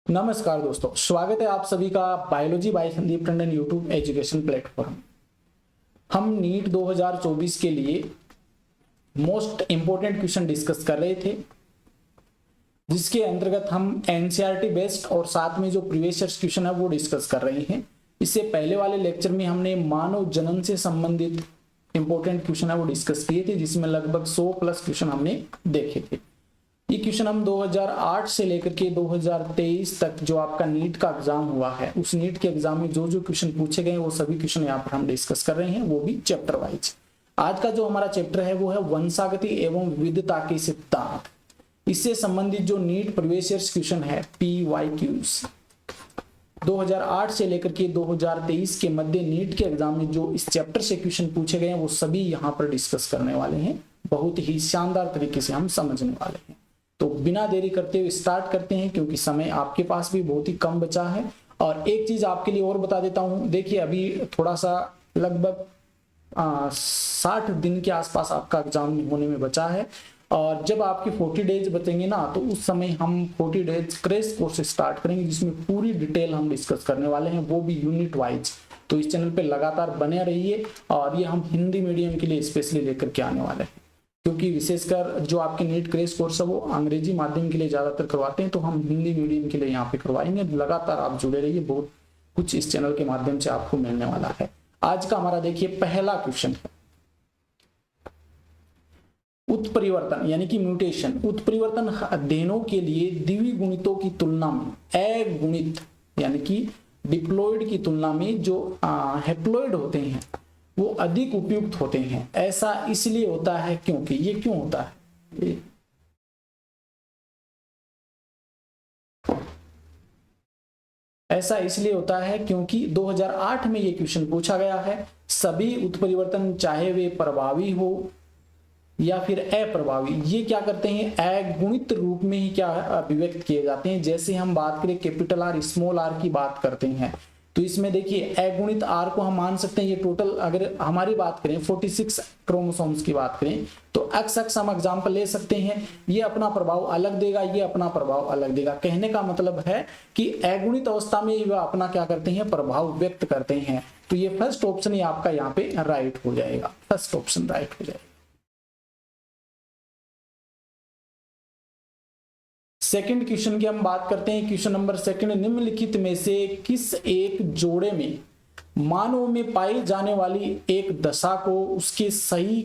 नमस्कार दोस्तों, स्वागत है आप सभी का biology by Sandeep Tandon YouTube education platform. हम नीट 2024 के लिए मोस्ट इंपोर्टेंट क्वेश्चन डिस्कस कर रहे थे, जिसके अंतर्गत हम एनसीईआरटी बेस्ड और साथ में जो प्रीवियस क्वेश्चन है वो डिस्कस कर रहे हैं। इससे पहले वाले लेक्चर में हमने मानव जनन से संबंधित इंपोर्टेंट क्वेश्चन है वो डिस्कस किए थे, जिसमें लगभग 100 प्लस क्वेश्चन हमने देखे थे। ये क्वेश्चन हम 2008 से लेकर के 2023 तक जो आपका नीट का एग्जाम हुआ है, उस नीट के एग्जाम में जो जो क्वेश्चन पूछे गए वो सभी क्वेश्चन यहाँ पर हम डिस्कस कर रहे हैं, वो भी चैप्टर वाइज। आज का जो हमारा चैप्टर है वो है वंशागति एवं विविधता के सिद्धांत। इससे संबंधित जो नीट प्रीवियस क्वेश्चन है PYQs 2008 से लेकर के 2023 के मध्य नीट के एग्जाम में जो इस चैप्टर से क्वेश्चन पूछे गए हैं वो सभी यहाँ पर डिस्कस करने वाले हैं। बहुत ही शानदार तरीके से हम समझने वाले हैं। तो बिना देरी करते हुए स्टार्ट करते हैं, क्योंकि समय आपके पास भी बहुत ही कम बचा है। और एक चीज आपके लिए और बता देता हूं, देखिए अभी थोड़ा सा लगभग 60 दिन के आसपास आपका एग्जाम होने में बचा है, और जब आपके 40 डेज बचेंगे ना, तो उस समय हम 40 डेज क्रैश कोर्स स्टार्ट करेंगे, जिसमें पूरी डिटेल हम डिस्कस करने वाले हैं, वो भी यूनिट वाइज। तो इस चैनल पे लगातार बने रहिए, और ये हम हिंदी मीडियम के लिए स्पेशली लेकर के आने वाले हैं, क्योंकि विशेषकर जो आपके नीट क्रैश कोर्स है वो अंग्रेजी माध्यम के लिए ज्यादातर करवाते हैं, तो हम हिंदी मीडियम के लिए यहाँ पे करवाएंगे। लगातार आप जुड़े रहिए, बहुत कुछ इस चैनल के माध्यम से आपको मिलने वाला है। आज का हमारा देखिए पहला क्वेश्चन है उत्परिवर्तन यानी कि म्यूटेशन। उत्परिवर्तन अध्ययनों के लिए द्विगुणितों की तुलना में अगुणित यानी कि डिप्लॉइड की तुलना में जो हैप्लॉइड होते हैं वो अधिक उपयुक्त होते हैं। ऐसा इसलिए होता है क्योंकि, ये क्यों होता है? ऐसा इसलिए होता है क्योंकि 2008 में ये क्वेश्चन पूछा गया है। सभी उत्परिवर्तन चाहे वे प्रभावी हो या फिर अप्रभावी, ये क्या करते हैं, अगुणित रूप में ही क्या अभिव्यक्त किए जाते हैं। जैसे हम बात करें कैपिटल आर स्मॉल आर की बात करते हैं, तो इसमें देखिए अगुणित आर को हम मान सकते हैं, ये टोटल अगर हमारी बात करें 46 क्रोमोसोम्स की बात करें, तो एक्स एक्स हम एग्जाम्पल ले सकते हैं। ये अपना प्रभाव अलग देगा, ये अपना प्रभाव अलग देगा। कहने का मतलब है कि अगुणित अवस्था में वह अपना क्या करते हैं, प्रभाव व्यक्त करते हैं। तो ये फर्स्ट ऑप्शन ही आपका यहाँ पे राइट हो जाएगा, फर्स्ट ऑप्शन राइट हो जाएगा। सेकंड क्वेश्चन की हम बात करते हैं। क्वेश्चन नंबर सेकंड, निम्नलिखित में से किस एक जोड़े में मानव में पाई जाने वाली एक दशा को उसके सही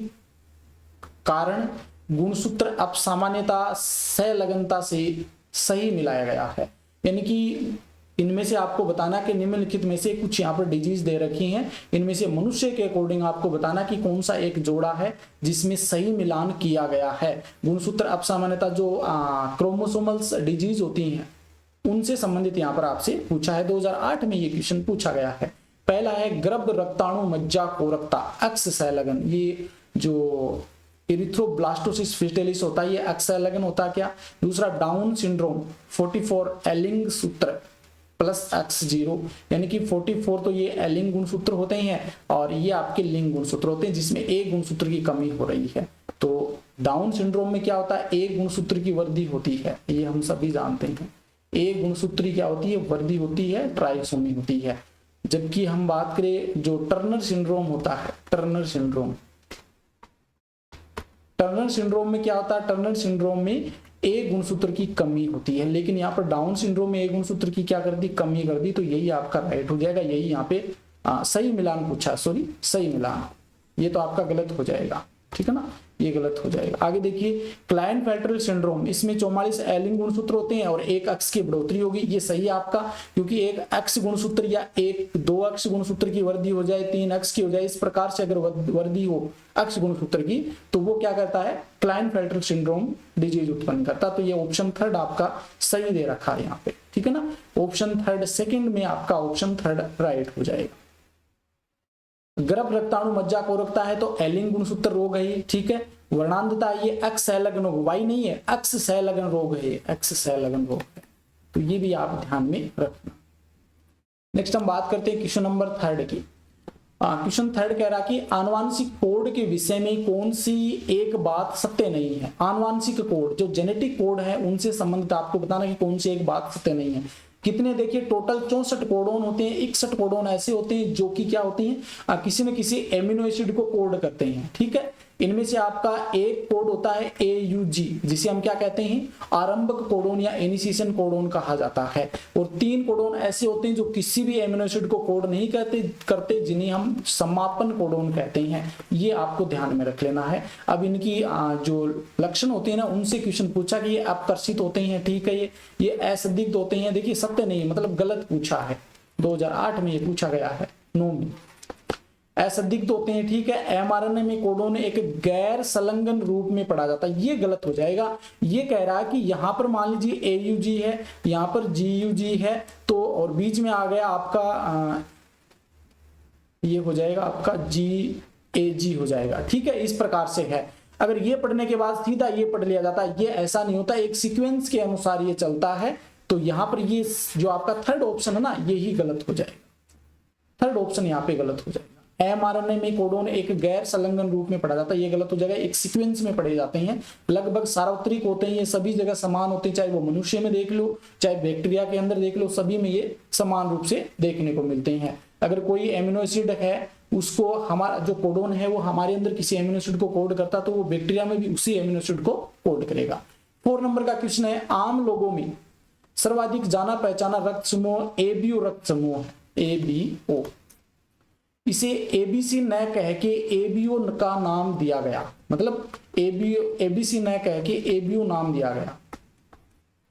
कारण गुणसूत्र अपसामान्यता संलग्नता से सही मिलाया गया है? यानी कि इनमें से आपको बताना कि निम्नलिखित में से कुछ यहाँ पर डिजीज दे रखी हैं, इनमें से मनुष्य के अकॉर्डिंग आपको बताना कि कौन सा एक जोड़ा है जिसमें सही मिलान किया गया है। गुणसूत्र अपसामान्यता जो क्रोमोसोमल्स डिजीज होती हैं उनसे संबंधित यहाँ पर आपसे पूछा है। 2008 में ये क्वेश्चन पूछा गया है। पहला है गर्भ रक्ताणु मज्जा कोरकता अक्ष संलग्न। ये जो इरिथ्रोब्लास्टोसिस फिस्टेलिस होता है, ये अक्ष संलग्न होता है क्या? दूसरा डाउन सिंड्रोम 44 एलिंग सूत्र प्लस X0, यानी कि 44 तो ये एलिंग गुणसूत्र होते हैं और ये आपके लिंग गुणसूत्र होते हैं, जिसमें एक गुणसूत्र की कमी हो रही है। तो डाउन सिंड्रोम में क्या होता है, एक गुणसूत्र की वृद्धि होती है, ये हम सभी जानते हैं। एक गुणसूत्र की क्या होती है, वृद्धि होती है, ट्राइसोमी होती है। जबकि हम बात करें जो टर्नर सिंड्रोम होता है, टर्नर सिंड्रोम में क्या होता है, टर्नर सिंड्रोम में एक गुणसूत्र की कमी होती है। लेकिन यहाँ पर डाउन सिंड्रोम में एक गुणसूत्र की क्या कर दी, कमी कर दी। तो यही आपका राइट हो जाएगा। यही यहाँ पे सही मिलान पूछा, सॉरी सही मिलान, ये तो आपका गलत हो जाएगा, ठीक है ना, ये गलत हो जाएगा। आगे देखिए क्लाइनफेल्टर सिंड्रोम, इसमें 44 एलिंग गुणसूत्र होते हैं और एक अक्ष की बढ़ोतरी होगी। ये सही है आपका, क्योंकि एक अक्ष गुणसूत्र या दो अक्ष गुणसूत्र की वृद्धि हो जाए, 3 अक्ष की हो जाए, इस प्रकार से अगर वृद्धि हो अक्ष गुणसूत्र की, तो वो क्या करता है, क्लाइनफेल्टर सिंड्रोम डिजीज उत्पन्न करता। तो ये ऑप्शन थर्ड आपका सही दे रखा है यहाँ पे, ठीक है ना। ऑप्शन थर्ड, सेकंड में आपका ऑप्शन थर्ड राइट हो जाएगा। गर्भ रक्ताणु मज्जा कोरकता है तो एलिंग गुणसूत्र रोग है, ठीक है। वर्णांधता ये अक्ष संलग्न रोग, वाई नहीं है, अक्ष संलग्न रोग है, अक्ष संलग्न रोग है। तो ये भी आप ध्यान में रखना। नेक्स्ट हम बात करते हैं क्वेश्चन नंबर थर्ड की। क्वेश्चन थर्ड कह रहा कि आनुवांशिक कोड के विषय में कौन सी एक बात सत्य नहीं है। आनुवांशिक कोड जो जेनेटिक कोड है उनसे संबंधित आपको बताना कि कौन सी एक बात सत्य नहीं है। कितने देखिए टोटल 64 कोडोन होते हैं। 61 कोडोन ऐसे होते हैं जो कि क्या होते हैं, किसी न किसी एमिनो एसिड को कोड करते हैं। ठीक है, इनमें से आपका एक कोड होता है AUG, जिसे हम क्या कहते हैं, आरंभक कोडोन या इनिशिएशन कोडोन कहा जाता है। और 3 कोडोन ऐसे होते हैं जो किसी भी एमिनो एसिड को कोड नहीं करते, जिन्हें हम समापन कोडोन कहते हैं। ये आपको ध्यान में रख लेना है। अब इनकी जो लक्षण होते हैं ना, उनसे क्वेश्चन पूछा कि ये अपकर्षित होते हैं, ठीक है, ये असंदिग्ध होते हैं। देखिए सत्य नहीं, मतलब गलत पूछा है, 2008 में ये पूछा गया है 9 में। असंदिग्ध होते हैं, ठीक है। mRNA में कोडोन एक गैर संलग्न रूप में पढ़ा जाता है, ये गलत हो जाएगा। ये कह रहा है कि यहां पर मान लीजिए AUG है, यहां पर GUG है, तो और बीच में आ गया आपका ये हो जाएगा आपका GAG हो जाएगा। ठीक है, इस प्रकार से है। अगर ये पढ़ने के बाद सीधा ये पढ़ लिया जाता है, ये ऐसा नहीं होता, एक सीक्वेंस के अनुसार ये चलता है। तो यहां पर ये जो आपका थर्ड ऑप्शन है ना, ये ही गलत हो जाएगा। थर्ड ऑप्शन यहाँ पे गलत हो जाएगा। mRNA में कोडोन एक गैर संलग्न रूप में पढ़ा जाता है, ये गलत हो जाएगा। एक सीक्वेंस में पढ़े जाते हैं, लगभग सार्वत्रिक होते हैं, ये सभी जगह समान होते हैं, चाहे वो मनुष्य में देख लो, चाहे बैक्टीरिया के अंदर देख लो, सभी में ये समान रूप से देखने को मिलते हैं। अगर कोई एमिनो एसिड है, उसको हमारा जो कोडोन है वो हमारे अंदर किसी एमिनो एसिड को कोड करता, तो वो बैक्टीरिया में भी उसी एमिनो एसिड को कोड करेगा। 4 नंबर का क्वेश्चन है, आम लोगों में सर्वाधिक जाना पहचाना रक्त समूह ABO रक्त समूह है, ABO। इसे ABC न कह के ABO का नाम दिया गया, मतलब ABC न कह के ABO नाम दिया गया।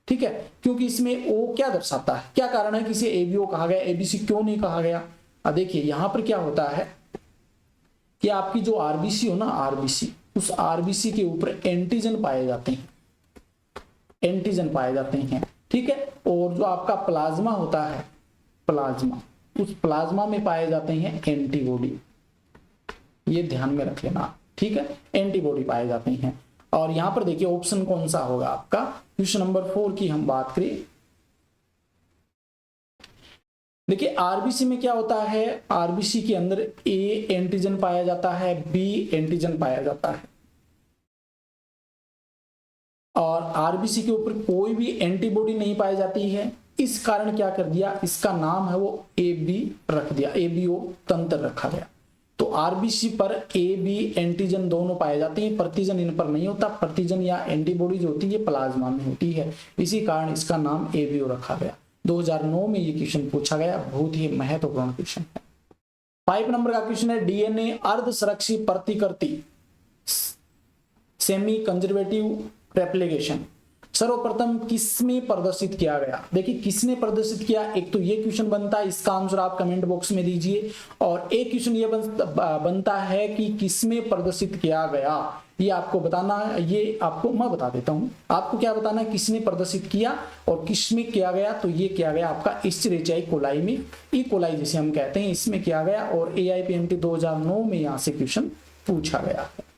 ठीक है, क्योंकि इसमें O क्या दर्शाता है, क्या कारण है कि इसे ABO कहा गया, ABC क्यों नहीं कहा गया। देखिए यहां पर क्या होता है कि आपकी जो RBC हो ना, RBC, उस RBC के ऊपर एंटीजन पाए जाते हैं, एंटीजन पाए जाते हैं। ठीक है, और जो आपका प्लाज्मा होता है, प्लाज्मा, उस प्लाज्मा में पाए जाते हैं एंटीबॉडी, ये ध्यान में रख लेना। ठीक है, एंटीबॉडी पाए जाते हैं। और यहां पर देखिए ऑप्शन कौन सा होगा आपका, क्वेश्चन नंबर 4 की हम बात करें। देखिए RBC में क्या होता है, RBC के अंदर A एंटीजन पाया जाता है, B एंटीजन पाया जाता है, और RBC के ऊपर कोई भी एंटीबॉडी नहीं पाई जाती है। इस कारण क्या कर दिया, इसका नाम है वो AB रख दिया, ABO तंत्र रखा गया। तो RBC पर AB एंटीजन दोनों पाए जाते हैं, प्रतिजन इन पर नहीं होता। प्रतिजन या एंटीबॉडी जो होती है प्लाज्मा में होती है, इसी कारण इसका नाम ABO रखा गया। 2009 में ये क्वेश्चन पूछा गया, बहुत ही महत्वपूर्ण क्वेश्चन है। 5 नंबर का क्वेश्चन है, DNA अर्ध संरक्षित प्रतिकृति सेमी कंजर्वेटिव रेप्लिकेशन सर्वप्रथम किसमें प्रदर्शित किया गया। देखिए किसने प्रदर्शित किया, एक तो ये क्वेश्चन बनता है, इसका आंसर आप कमेंट बॉक्स में दीजिए। और एक क्वेश्चन ये बनता है कि किसमें प्रदर्शित किया गया, ये आपको बताना है। ये आपको मैं बता देता हूं, आपको क्या बताना है, किसने प्रदर्शित किया और किसमें किया गया। तो ये किया गया आपका एस्चेरिचिया कोलाई में, ई कोलाई जिसे हम कहते हैं, इसमें किया गया। और AIPMT 2009 में यहां से क्वेश्चन पूछा गया है।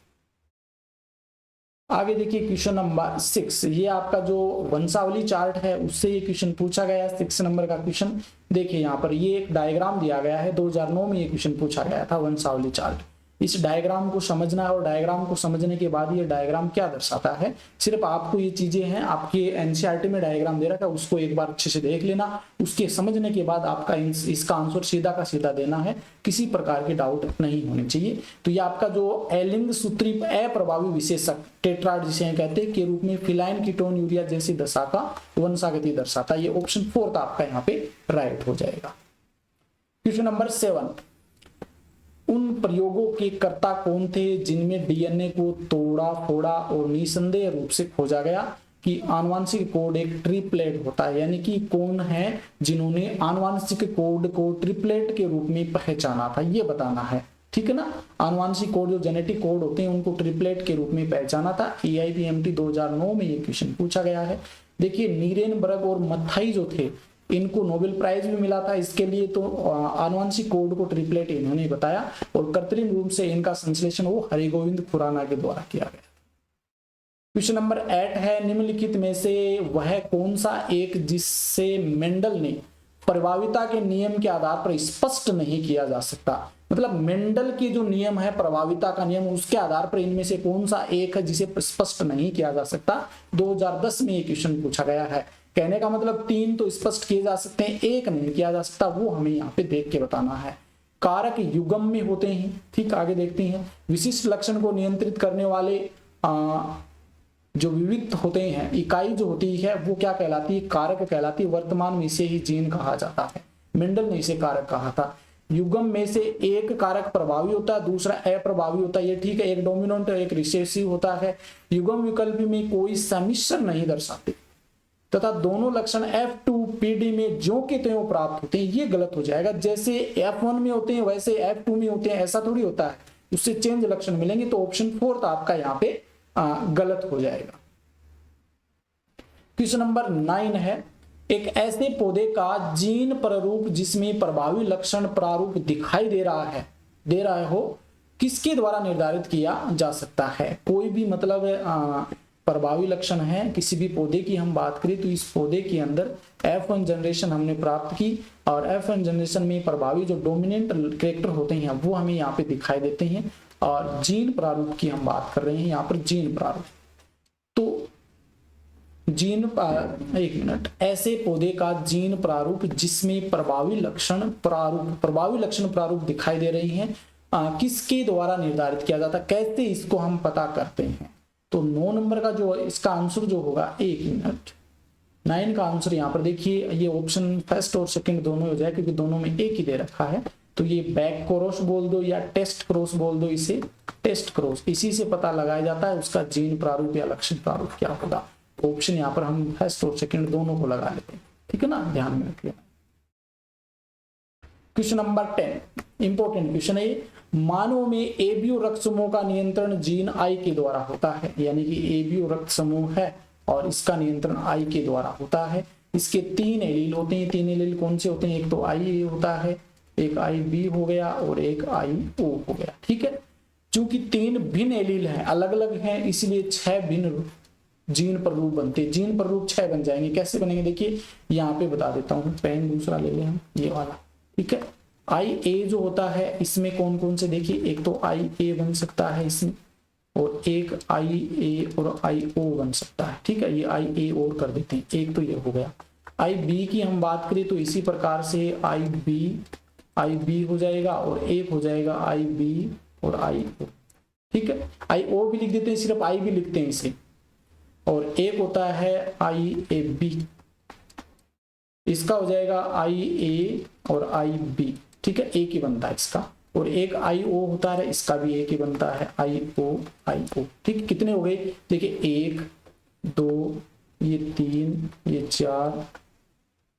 आगे देखिए क्वेश्चन नंबर 6, ये आपका जो वंशावली चार्ट है उससे ये क्वेश्चन पूछा गया है। 6 नंबर का क्वेश्चन देखिए, यहाँ पर ये एक डायग्राम दिया गया है, 2009 में ये क्वेश्चन पूछा गया था, वंशावली चार्ट। इस डायग्राम को समझना है, और डायग्राम को समझने के बाद ये डायग्राम क्या दर्शाता है, सिर्फ आपको ये चीजें हैं, आपके NCERT में डायग्राम दे रखा है, उसको एक बार अच्छे से देख लेना। उसके समझने के बाद आपका इसका आंसर सीधा का सीधा देना है, किसी प्रकार की डाउट नहीं होनी चाहिए। तो ये आपका जो एलिंग सूत्री अप्रभावी विशेषक टेट्राड जिसे कहते हैं के रूप में फिलाइन कीटोन यूरिया जैसी दशा का वंशागति दर्शाता है। ये ऑप्शन 4 आपका यहाँ पे राइट हो जाएगा। क्वेश्चन नंबर 7, उन प्रयोगों के कर्ता कौन थे जिनमें DNA को तोड़ा फोड़ा और निसंदेह रूप से खोजा गया कि आनुवांशिक कोड एक ट्रिपलेट होता है। यानी कि कौन है जिन्होंने आनुवांशिक कोड को ट्रिपलेट के रूप में पहचाना था, ये बताना है। ठीक है ना, आनुवांशिक कोड जो जेनेटिक कोड होते हैं उनको ट्रिपलेट के रूप में पहचाना था। AIPMT 2009 में ये क्वेश्चन पूछा गया है। देखिए नीरेनबर्ग और मथाई जो थे, इनको नोबेल प्राइज भी मिला था इसके लिए। तो आनुवांशिक कोड को ट्रिपलेट इन्होंने बताया, और कृत्रिम रूप से इनका संश्लेषण वो हरिगोविंद खुराना के द्वारा किया गया। क्वेश्चन नंबर 8 है, निम्नलिखित में से वह कौन सा एक जिससे मेंडल ने प्रभाविता के नियम के आधार पर स्पष्ट नहीं किया जा सकता। मतलब मेंडल के जो नियम है, प्रभाविता का नियम, उसके आधार पर इनमें से कौन सा एक है जिसे स्पष्ट नहीं किया जा सकता। 2010 में ये क्वेश्चन पूछा गया है। कहने का मतलब 3 तो स्पष्ट किए जा सकते हैं, एक नहीं किया जा सकता, वो हमें यहाँ पे देख के बताना है। कारक युग्म में होते हैं, ठीक, आगे देखते हैं। विशिष्ट लक्षण को नियंत्रित करने वाले जो विविध होते हैं, इकाई जो होती है वो क्या कहलाती है, कारक कहलाती है। वर्तमान में इसे ही जीन कहा जाता है, मेंडल ने इसे कारक कहा था। युग्म में से एक कारक प्रभावी होता है, दूसरा अप्रभावी होता है, ये ठीक है, एक डोमिनेंट और एक रिसेसिव होता है। युग्म विकल्प में कोई सम्मिश्र नहीं दर्शाते तथा दोनों लक्षण F2PD में ज्यों के त्यों प्राप्त होते हैं, ये गलत हो जाएगा। जैसे F1 में होते हैं वैसे F2 में होते हैं, ऐसा थोड़ी होता है, उससे चेंज लक्षण मिलेंगे। तो ऑप्शन 4 आपका यहाँ पे गलत हो जाएगा। क्वेश्चन नंबर 9 है, एक ऐसे पौधे का जीन प्रारूप जिसमें प्रभावी लक्षण प्रारूप दिखाई दे रहा हो, किसके द्वारा निर्धारित किया जा सकता है। कोई भी मतलब प्रभावी लक्षण है किसी भी पौधे की हम बात करें तो इस पौधे के अंदर F1 जनरेशन हमने प्राप्त की, और F1 जनरेशन में प्रभावी जो डोमिनेंट कैरेक्टर होते हैं वो हमें यहाँ पे दिखाई देते हैं। और जीन प्रारूप की हम बात कर रहे हैं यहाँ पर, जीन प्रारूप। तो जीन एक मिनट, ऐसे पौधे का जीन प्रारूप जिसमें प्रभावी लक्षण प्रारूप दिखाई दे रही हैं, किसके द्वारा निर्धारित किया जाता है, कैसे इसको हम पता करते हैं। तो 9 नंबर का जो इसका आंसर जो होगा, 1 मिनट, 9 का आंसर यहाँ पर देखिए, ये ऑप्शन फर्स्ट और सेकंड दोनों हो जाए क्योंकि दोनों में एक ही दे रखा है। तो ये बैक क्रॉस बोल दो या टेस्ट क्रॉस बोल दो, इसे टेस्ट क्रॉस, इसी से पता लगाया जाता है उसका जीन प्रारूप या लक्षण प्रारूप क्या होगा। ऑप्शन यहाँ पर हम फर्स्ट और सेकंड दोनों को लगा लेते हैं, ठीक है ना, ध्यान में रखिए। क्वेश्चन नंबर 10 इंपॉर्टेंट क्वेश्चन है। मानव में एबीओ रक्त समूह का नियंत्रण जीन आई के द्वारा होता है, यानी कि एबीओ रक्त समूह है और इसका नियंत्रण आई के द्वारा होता है। इसके 3 एलील होते हैं, 3 एलील कौन से होते हैं, एक तो आई ए होता है, एक आई बी हो गया और एक आई ओ हो गया, ठीक है। चूंकि 3 भिन्न एलील हैं, अलग अलग हैं, इसलिए 6 भिन्न जीन प्रारूप बनते हैं। जीन प्रारूप 6 बन जाएंगे। कैसे बनेंगे देखिए, यहाँ पे बता देता हूँ, पेन दूसरा ले लें हम, ये वाला, ठीक है। आई ए जो होता है इसमें कौन कौन से देखिए, एक तो आई ए बन सकता है इसमें, और एक आई ए और आई ओ बन सकता है, ठीक है। ये आई ए और कर देते हैं, एक तो ये हो गया। आई बी की हम बात करें तो इसी प्रकार से आई बी हो जाएगा और एक हो जाएगा आई बी और आई ओ, ठीक है। आई ओ भी लिख देते हैं, सिर्फ आई भी लिखते हैं इसे, और एक होता है आई ए बी, इसका हो जाएगा आई ए और आई बी, ठीक है, एक ही बनता है इसका। और एक आई ओ होता है, इसका भी एक ही बनता है, आई ओ, ठीक। कितने हो गए देखिए, 1 2 ये 3 ये 4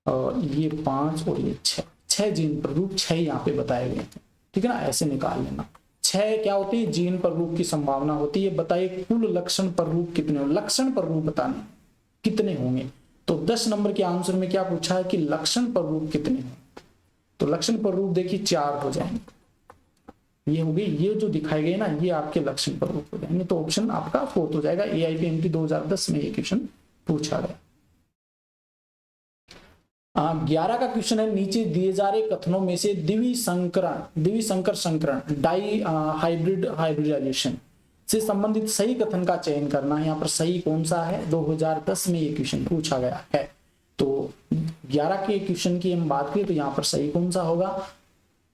और ये 5 और ये 6 जीन प्रारूप 6 यहाँ पे बताए गए हैं, ठीक है ना, ऐसे निकाल लेना। 6 क्या होती है, जीन प्रारूप की संभावना होती है। बताइए कुल लक्षण प्रारूप कितने हो, लक्षण प्रारूप बताने कितने होंगे। तो 10 नंबर के आंसर में क्या पूछा है कि लक्षण प्रारूप कितने हैं, तो लक्षण प्रारूप देखिए 4 हो जाएंगे। ये हो गई, ये जो दिखाए गए ना ये आपके लक्षण प्रारूप हो जाएंगे। तो ऑप्शन आपका 4 हो जाएगा। AIPMT 2010 में ये क्वेश्चन पूछा गया। 11 का क्वेश्चन है, नीचे दिए जा रहे कथनों में से द्विसंकर संकरण डाई हाइब्रिडाइजेशन से संबंधित सही कथन का चयन करना है। यहाँ पर सही कौन सा है, 2010 में ये क्वेश्चन पूछा गया है। तो 11 के क्वेश्चन की हम बात करें तो यहाँ पर सही कौन सा होगा,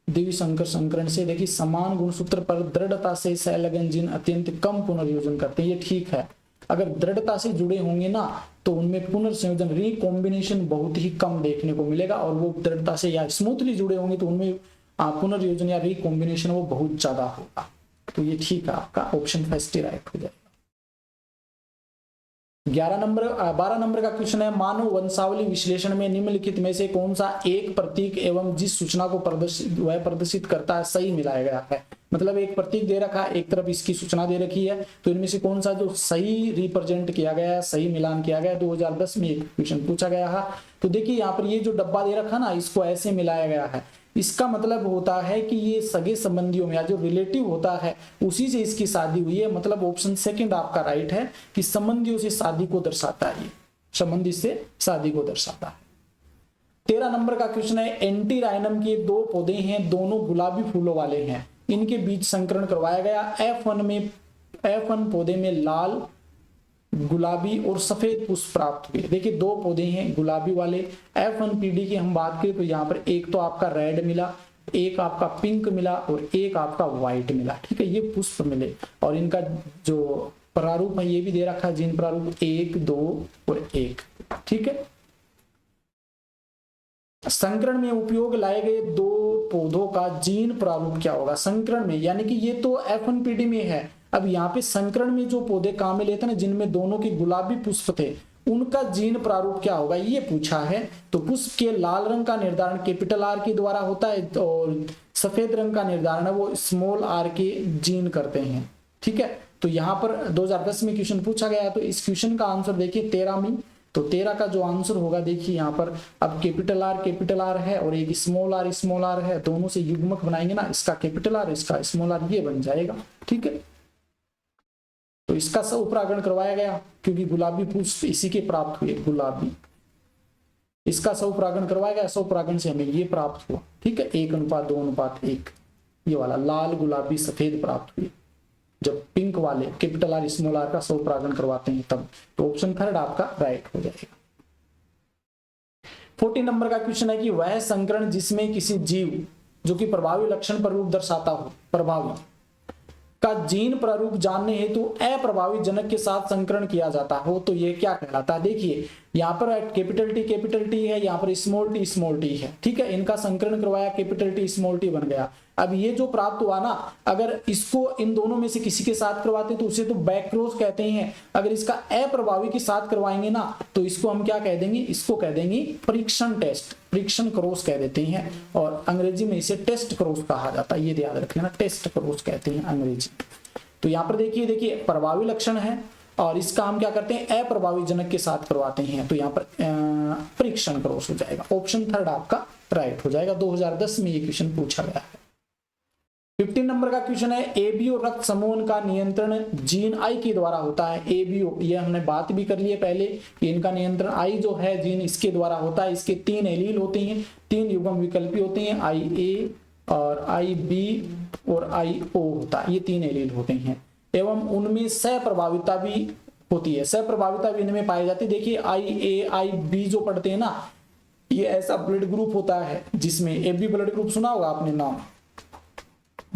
द्विसंकर संकरण से देखिए समान गुणसूत्र पर दृढ़ता से सहलगन जीन अत्यंत कम पुनर्योजन करते हैं, ये ठीक है। अगर दृढ़ता से जुड़े होंगे ना तो उनमें पुनर्संयोजन रिकॉम्बिनेशन बहुत ही कम देखने को मिलेगा, और वो दृढ़ता से या स्मूथली जुड़े होंगे तो उनमें पुनर्योजन या रिकॉम्बिनेशन वो बहुत ज्यादा होगा। तो ये ठीक है, आपका ऑप्शन फर्स्ट राइट हो जाएगा। 12 नंबर का क्वेश्चन है, मानव वंशावली विश्लेषण में निम्नलिखित में से कौन सा एक प्रतीक एवं जिस सूचना को प्रदर्शित करता है सही मिलाया गया है। मतलब एक प्रतीक दे रखा है, एक तरफ इसकी सूचना दे रखी है, तो इनमें से कौन सा जो सही रिप्रेजेंट किया गया है, सही मिलान किया गया है। 2010 में एक क्वेश्चन पूछा गया है। तो देखिए यहाँ पर ये जो डब्बा दे रखा ना, इसको ऐसे मिलाया गया है। इसका मतलब होता है कि ये सगे संबंधियों में या जो रिलेटिव होता है उसी से इसकी शादी हुई है। मतलब ऑप्शन सेकंड आपका राइट है कि संबंधियों से शादी को दर्शाता है, ये संबंधी से शादी को दर्शाता है। 13 नंबर का क्वेश्चन है, एंटीराइनम के 2 पौधे हैं, दोनों गुलाबी फूलों वाले हैं, इनके बीच संकरण करवाया गया। F1 पौधे में लाल गुलाबी और सफेद पुष्प प्राप्त हुए। देखिए दो पौधे हैं गुलाबी वाले, F1PD की हम बात करें तो यहाँ पर एक तो आपका रेड मिला, एक आपका पिंक मिला और एक आपका व्हाइट मिला, ठीक है, ये पुष्प मिले। और इनका जो प्रारूप है ये भी दे रखा है, जीन प्रारूप 1, 2 और 1, ठीक है। संकरण में उपयोग लाए गए दो पौधों का जीन प्रारूप क्या होगा संकरण में, यानी कि ये तो F1PD में है। अब यहाँ पे संकरण में जो पौधे काम में लेते ना, जिनमें दोनों के गुलाबी पुष्प थे, उनका जीन प्रारूप क्या होगा ये पूछा है। तो पुष्प के लाल रंग का निर्धारण कैपिटल R के द्वारा होता है और सफेद रंग का निर्धारण है वो स्मॉल r के जीन करते हैं, ठीक है। तो यहाँ पर 2010 में क्वेश्चन पूछा गया है, तो इस क्वेश्चन का आंसर देखिए 13 में, तो 13 का जो आंसर होगा देखिए यहाँ पर अब कैपिटल R है और एक स्मॉल r है, दोनों से युग्मक बनाएंगे ना, इसका कैपिटल R इसका स्मॉल r, ये बन जाएगा, ठीक है। तो इसका स्वपरागण करवाया गया क्योंकि गुलाबी पुष्प इसी के प्राप्त हुए, गुलाबी, इसका स्वपरागण करवाया गया, स्वपरागण से हमें ये प्राप्त हुआ, ठीक है, 1:2:1, ये वाला लाल गुलाबी सफेद प्राप्त हुए। जब पिंक वाले कैपिटल R स्मॉल r का स्वपरागण करवाते हैं तब। तो ऑप्शन थर्ड आपका राइट हो जाएगा। 40 नंबर का क्वेश्चन है कि वह संकरण जिसमें किसी जीव जो कि प्रभावी लक्षण प्रारूप दर्शाता हो, प्रभावी का जीन प्रारूप जानने हेतु अप्रभावी जनक के साथ संकरण किया जाता हो तो यह क्या कहलाता है। देखिए यहाँ पर कैपिटल टी है, यहाँ पर स्मॉल टी है, ठीक है, इनका संकरण करवाया, कैपिटल टी स्मॉल टी बन गया। अब ये जो प्राप्त हुआ ना, अगर इसको इन दोनों में से किसी के साथ करवाते तो उसे तो बैकक्रॉस कहते हैं, अगर इसका अप्रभावी के साथ करवाएंगे ना तो इसको हम क्या कह देंगे, इसको कह देंगे परीक्षण टेस्ट, परीक्षण क्रॉस कह देते हैं, और अंग्रेजी में इसे टेस्ट क्रॉस कहा जाता है, ये याद रख लेना, टेस्ट क्रॉस कहते हैं अंग्रेजी। तो यहाँ पर देखिए प्रभावी लक्षण है और इसका हम क्या करते हैं अप्रभावी जनक के साथ करवाते हैं, तो यहाँ पर परीक्षण क्रॉस हो जाएगा, ऑप्शन थर्ड आपका राइट हो जाएगा। 2010 में ये क्वेश्चन पूछा गया है। 15 नंबर का क्वेश्चन है एबीओ रक्त समूह का नियंत्रण जीन आई के द्वारा होता है। एबीओ ये हमने बात भी कर ली है पहले कि इनका नियंत्रण आई जो है जीन इसके द्वारा होता है। इसके 3 एलील होते हैं, 3 युग्म विकल्पी होते हैं, IA और IB और IO होता है, ये 3 एलील होते हैं एवं उनमें सहप्रभाविता भी होती है, सहप्रभाविता भी इनमें पाई जाती है। देखिए IA IB जो पढ़ते हैं ना, ये ऐसा ब्लड ग्रुप होता है जिसमें AB ब्लड ग्रुप सुना होगा आपने नाम,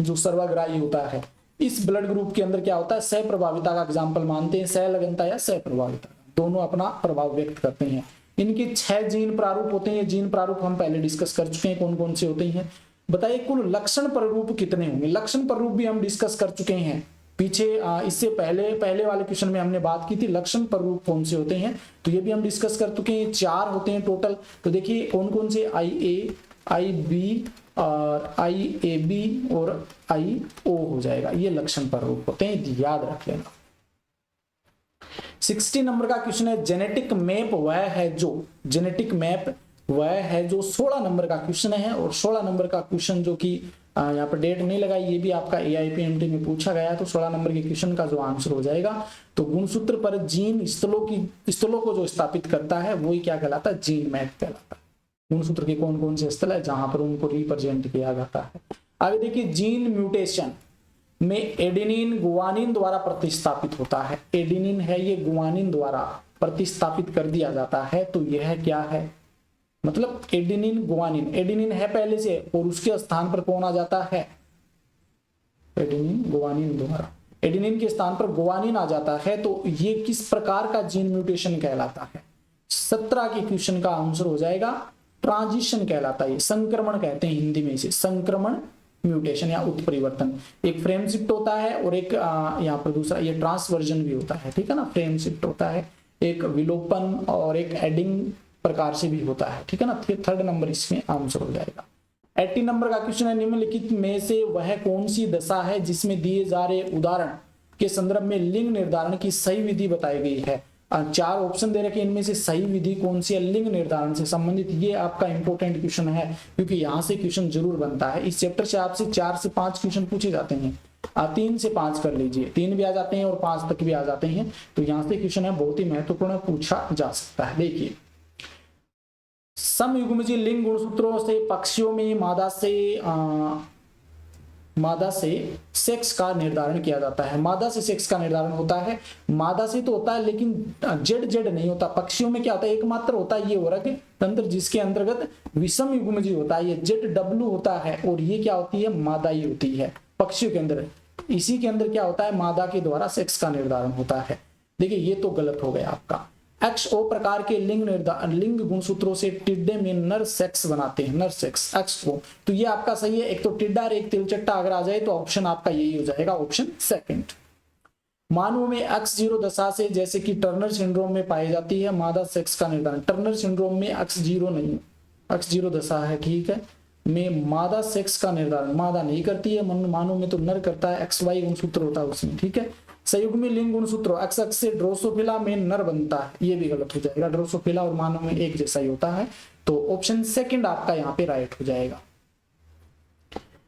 जो सर्वग्राही होता है। इस ब्लड ग्रुप के अंदर क्या होता है, सहप्रभाविता का एग्जाम्पल मानते हैं, सहलगनता या सहप्रभाविता, दोनों अपना प्रभाव व्यक्त करते हैं। इनके 6 जीन प्रारूप होते हैं, जीन प्रारूप हम पहले डिस्कस कर चुके हैं कौन कौन से होते हैं। बताइए कुल लक्षण प्रारूप कितने होंगे। लक्षण प्रारूप भी हम डिस्कस कर चुके हैं पीछे, इससे पहले वाले क्वेश्चन में हमने बात की थी लक्षण प्रारूप कौन से होते हैं, तो ये भी हम डिस्कस कर चुके हैं, 4 होते हैं टोटल। तो देखिए कौन कौन से, IA IB और IAB और IO हो जाएगा, ये लक्षण प्रारूप होते हैं, याद रख लेना। 60 नंबर का क्वेश्चन है जेनेटिक मैप वह है जो, जेनेटिक मैप वह है जो 16 नंबर का क्वेश्चन है। और 16 नंबर का क्वेश्चन जो कि यहाँ पर डेट नहीं लगाई, ये भी आपका AIPMT में पूछा गया है, तो 16 नंबर के क्वेश्चन का जो आंसर हो जाएगा, तो गुणसूत्र पर जीन स्थलों को जो स्थापित करता है वही क्या कहलाता है, जीन मैप कहलाता है। गुणसूत्र के कौन कौन से स्थल है जहां पर उनको रिप्रेजेंट किया जाता है। आगे देखिए जीन म्यूटेशन में एडेनिन गुआनिन द्वारा प्रतिस्थापित होता है। एडेनिन है ये गुआनिन द्वारा प्रतिस्थापित कर दिया जाता है, तो यह क्या है, मतलब एडेनिन गुआनिन, एडेनिन है पहले से और उसके स्थान पर कौन आ जाता है, एडेनिन गुआनिन द्वारा, एडेनिन के स्थान पर गुआनिन आ जाता है, तो ये किस प्रकार का जीन म्यूटेशन कहलाता है। 17 के क्वेश्चन का आंसर हो जाएगा ट्रांजिशन कहलाता है, संक्रमण कहते हैं हिंदी में इसे, संक्रमण म्यूटेशन या उत्परिवर्तन। एक फ्रेम शिफ्ट होता है और एक यहाँ पर दूसरा ये ट्रांसवर्जन भी होता है, ठीक है ना, फ्रेम शिफ्ट होता है, एक विलोपन और एक एडिंग प्रकार से भी होता है, ठीक है ना। 3rd नंबर इसमें आंसर हो जाएगा। 80 नंबर का क्वेश्चन है निम्नलिखित में से वह कौन सी दशा है जिसमें दिए जा रहे उदाहरण के संदर्भ में लिंग निर्धारण की सही विधि बताई गई है। 4 ऑप्शन दे रखे, इनमें से सही विधि कौन सी है लिंग निर्धारण से संबंधित, ये आपका इंपॉर्टेंट क्वेश्चन है क्योंकि यहाँ से क्वेश्चन जरूर बनता है। इस चैप्टर से आपसे 4 से 5 क्वेश्चन पूछे जाते हैं, 3 से 5 कर लीजिए, 3 भी आ जाते हैं और 5 तक भी आ जाते हैं, तो यहाँ से क्वेश्चन है बहुत ही महत्वपूर्ण पूछा जा सकता है। देखिए समयुग्मजीय लिंग गुणसूत्रों से पक्षियों में मादा से मादा से सेक्स का निर्धारण किया जाता है। मादा से सेक्स का निर्धारण होता है, मादा से तो होता है लेकिन जेड जेड नहीं होता। पक्षियों में क्या होता है, एकमात्र होता है ये वर्ग तंत्र जिसके अंतर्गत विषम युग्मजी होता है, ये जेड डब्ल्यू होता है और ये क्या होती है, मादा ही होती है पक्षियों के अंदर। इसी के अंदर क्या होता है, मादा के द्वारा सेक्स का निर्धारण होता है। देखिए ये तो गलत हो गया आपका। XO प्रकार के लिंग गुणसूत्रों से टिड्डे में नर सेक्स बनाते हैं, नर सेक्स XO। तो ये आपका सही है, एक तो टिड्डा और एक तिलचट्टा अगर आ जाए तो ऑप्शन आपका यही हो जाएगा, ऑप्शन सेकंड। मानव में X0 दशा से जैसे कि टर्नर सिंड्रोम में पाई जाती है मादा सेक्स का निर्धारण। टर्नर सिंड्रोम में X0 नहीं, X0 दशा है, ठीक है, में मादा सेक्स का निर्धारण मादा नहीं करती है, मानव में तो नर करता है, XY गुणसूत्र होता है उसमें, ठीक है। संयुग्मी लिंग गुणसूत्र XX से ड्रोसोफिला में नर बनता है, ये भी गलत हो जाएगा, ड्रोसोफिला और मानव में एक जैसा ही होता है, तो ऑप्शन सेकंड आपका यहाँ पे राइट हो जाएगा।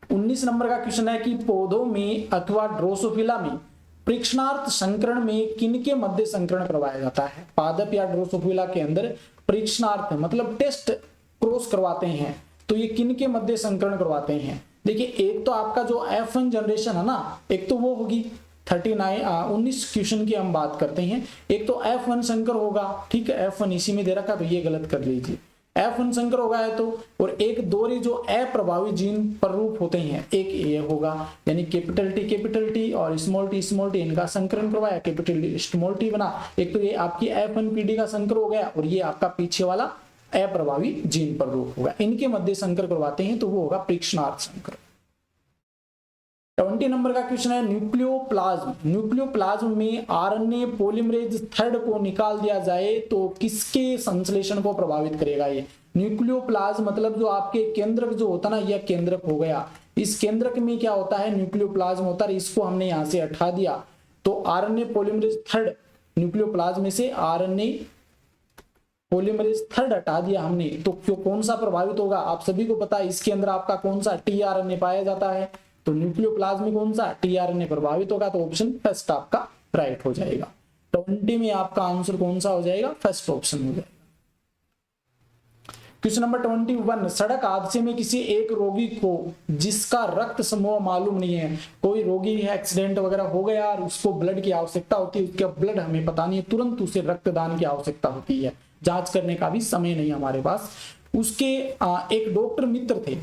19 नंबर का क्वेश्चन है कि पौधों में अथवा ड्रोसोफिला में परीक्षणार्थ संकरण में किनके मध्य संकरण करवाया जाता है। पादप या ड्रोसोफिला के अंदर परीक्षणार्थ मतलब टेस्ट क्रॉस करवाते हैं, तो ये किनके मध्य संकरण करवाते हैं। देखिए एक तो आपका जो F1 जनरेशन है ना, एक तो वो होगी 19 क्वेश्चन की हम बात करते हैं, एक तो F1 संकर होगा, ठीक है, F1 इसी में दे रखा तो ये गलत कर लीजिए, F1 संकर होगा है तो, और एक दोहरे जो अप्रभावी जीन पर रूप होते हैं, एक ये होगा, यानी कैपिटल टी और स्मॉल टी इनका संकरण करवाया, कैपिटल टी स्मॉल टी बना। एक तो ये आपकी F1PD का संकर हो गया और ये आपका पीछे वाला अप्रभावी जीन पर रूप होगा, इनके मध्य संकर करवाते हैं तो वो होगा परीक्षणार्थ संकर। 20 नंबर का क्वेश्चन है न्यूक्लियोप्लाज्म। न्यूक्लियोप्लाज्म में आरएनए पॉलीमरेज थर्ड को निकाल दिया जाए तो किसके संश्लेषण को प्रभावित करेगा। ये न्यूक्लियोप्लाज्म मतलब जो आपके केंद्रक जो होता ना, यह केंद्रक हो गया, इस केंद्रक में क्या होता है, न्यूक्लियोप्लाज्म होता है, इसको हमने यहां से हटा दिया तो आरएनए पॉलीमरेज थर्ड, न्यूक्लियोप्लाज्म में से आरएनए पॉलीमरेज थर्ड हटा दिया हमने, तो क्यों कौन सा प्रभावित होगा, आप सभी को पता है इसके अंदर आपका कौन सा टीआरएनए पाया जाता है, तो न्यूक्लियोप्लाज्म में कौन सा टीआरएनए प्रभावित होगा, तो ऑप्शन फर्स्ट आपका राइट हो जाएगा। 20 में आपका आंसर कौन सा हो जाएगा, फर्स्ट ऑप्शन हो जाएगा। क्वेश्चन नंबर 21, सड़क हादसे में किसी एक रोगी को जिसका रक्त समूह मालूम नहीं है, कोई रोगी है एक्सीडेंट वगैरह हो गया और उसको ब्लड की आवश्यकता होती है, उसका ब्लड हमें पता नहीं है, तुरंत उसे रक्तदान की आवश्यकता होती है, जांच करने का भी समय नहीं हमारे पास। उसके एक डॉक्टर मित्र थे,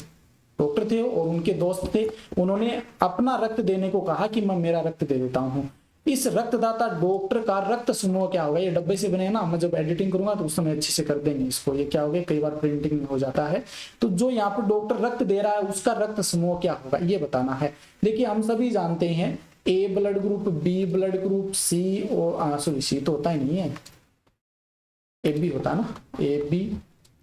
डॉक्टर थे और उनके दोस्त थे, उन्होंने अपना रक्त देने को कहा कि मैं मेरा रक्त दे देता हूं। इस रक्तदाता डॉक्टर का रक्त समूह क्या होगा, ये डब्बे से बने ना, मैं जब एडिटिंग करूंगा तो उस समय अच्छे से कर देंगे इसको, ये क्या होगा कई बार प्रिंटिंग में हो जाता है, तो जो यहाँ पर डॉक्टर रक्त दे रहा है उसका रक्त समूह क्या होगा ये बताना है। देखिए हम सभी जानते हैं A blood group, B blood group, C और सॉरी सी तो होता ही नहीं है, ए बी होता है ना, ए बी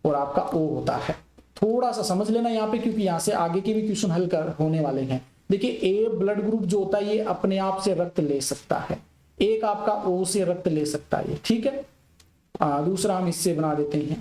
और आपका ओ होता है, थोड़ा सा समझ लेना यहाँ पे क्योंकि यहाँ से आगे के भी क्वेश्चन हल कर होने वाले हैं। देखिए ए ब्लड ग्रुप जो होता है ये अपने आप से रक्त ले सकता है, एक आपका ओ से रक्त ले सकता है, ठीक है, दूसरा हम इससे बना देते हैं।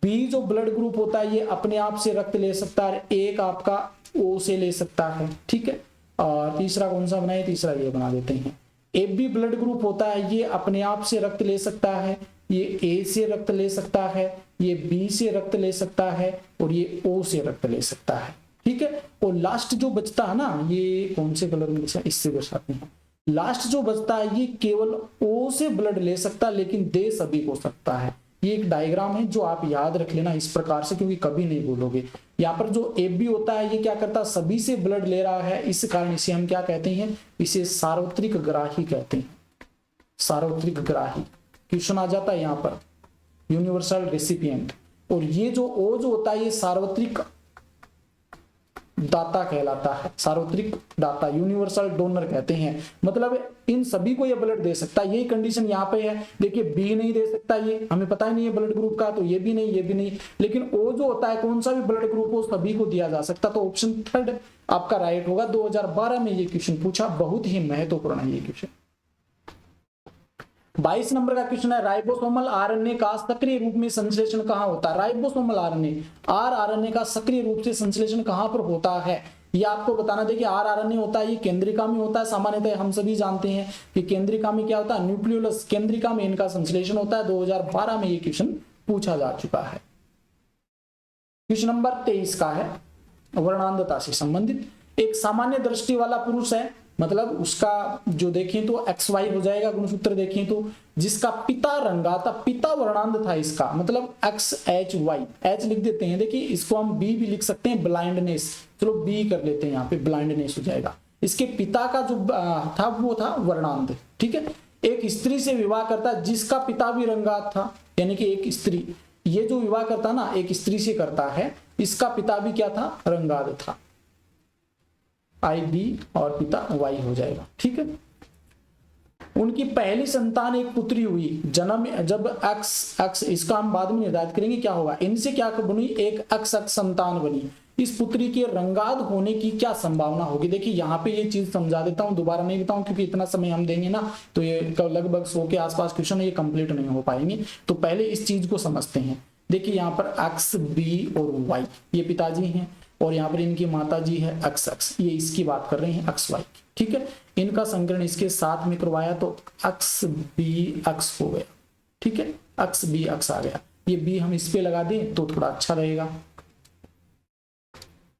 बी जो ब्लड ग्रुप होता है ये अपने आप से रक्त ले सकता है, एक आपका ओ से ले सकता है, ठीक है, और तीसरा कौन सा बनाए, तीसरा ये बना देते हैं। ए बी ब्लड ग्रुप होता है ये अपने आप से रक्त ले सकता है, ये ए से रक्त ले सकता है, ये बी से रक्त ले सकता है और ये ओ से रक्त ले सकता है, ठीक है। और लास्ट जो बचता है ना, ये कौन से कलर में इससे दर्शाते हैं, लास्ट जो बचता है ये केवल ओ से ब्लड ले सकता है लेकिन दे सभी को सकता है। ये एक डायग्राम है जो आप याद रख लेना इस प्रकार से क्योंकि कभी नहीं भूलोगे। यहाँ पर जो ए बी होता है ये क्या करता है, सभी से ब्लड ले रहा है, इस कारण इसे हम क्या कहते हैं, इसे सार्वत्रिक ग्राही कहते हैं, सार्वत्रिक ग्राही। क्वेश्चन आ जाता है यहाँ पर यूनिवर्सल रेसिपिएंट। और ये जो ओ जो होता है ये सार्वत्रिक दाता कहलाता है, सार्वत्रिक दाता, यूनिवर्सल डोनर कहते हैं, मतलब इन सभी को ये ब्लड दे सकता है। यही कंडीशन यहाँ पे है, देखिए बी नहीं दे सकता, ये हमें पता ही नहीं है ब्लड ग्रुप का, तो ये भी नहीं, ये भी नहीं, लेकिन ओ जो होता है कौन सा भी ब्लड ग्रुप हो सभी को दिया जा सकता, तो ऑप्शन थर्ड आपका राइट होगा। 2012 में ये क्वेश्चन पूछा, बहुत ही महत्वपूर्ण है ये क्वेश्चन। 22 नंबर का क्वेश्चन है राइबोसोमल आरएनए का सक्रिय रूप में संश्लेषण कहां होता है। राइबोसोमल आरएनए, आरएनए का सक्रिय रूप से संश्लेषण कहां पर होता है ये आपको बताना। देखिए आरएनए होता है ये केंद्रिका में होता है, सामान्यतः हम सभी जानते हैं कि केंद्रिका में क्या होता है, न्यूक्लियोलस केंद्रिका में इनका संश्लेषण होता है। 2012 में ये क्वेश्चन पूछा जा चुका है। क्वेश्चन नंबर 23 का है वर्णांधता से संबंधित। एक सामान्य दृष्टि वाला पुरुष है, मतलब उसका जो देखें तो XY हो जाएगा गुणसूत्र देखें तो, जिसका पिता रंगा था, पिता वर्णांध था इसका, मतलब XHY, H लिख देते हैं, देखिए इसको हम B भी लिख सकते हैं, ब्लाइंडनेस, चलो B कर लेते हैं, यहाँ पे ब्लाइंडनेस हो जाएगा। इसके पिता का जो था वो था वर्णांध, ठीक है। एक स्त्री से विवाह करता जिसका पिता भी रंगात था, यानी कि एक स्त्री, ये जो विवाह करता ना एक स्त्री से करता है, इसका पिता भी क्या था, रंगाद था, IB और पिता Y हो जाएगा, ठीक है। उनकी पहली संतान एक पुत्री हुई, जन्म जब X इसका हम बाद में निर्धारित करेंगे क्या होगा, इनसे क्या बनी, एक X संतान बनी, इस पुत्री के रंगाद होने की क्या संभावना होगी। देखिए यहाँ पे ये चीज समझा देता हूँ, दोबारा नहीं बताऊं क्योंकि इतना समय हम देंगे ना तो ये लगभग 100 के आसपास क्वेश्चन ये कंप्लीट नहीं हो पाएंगे, तो पहले इस चीज को समझते हैं। देखिए यहाँ पर X, B और Y ये पिताजी हैं, और यहाँ पर इनकी माता जी है XX, ये इसकी बात कर रहे हैं XY, ठीक है। इनका संकरण इसके साथ में करवाया तो XBX हो गया, ठीक है, XBX आ गया। ये B हम इस पे लगा दें तो थोड़ा अच्छा रहेगा,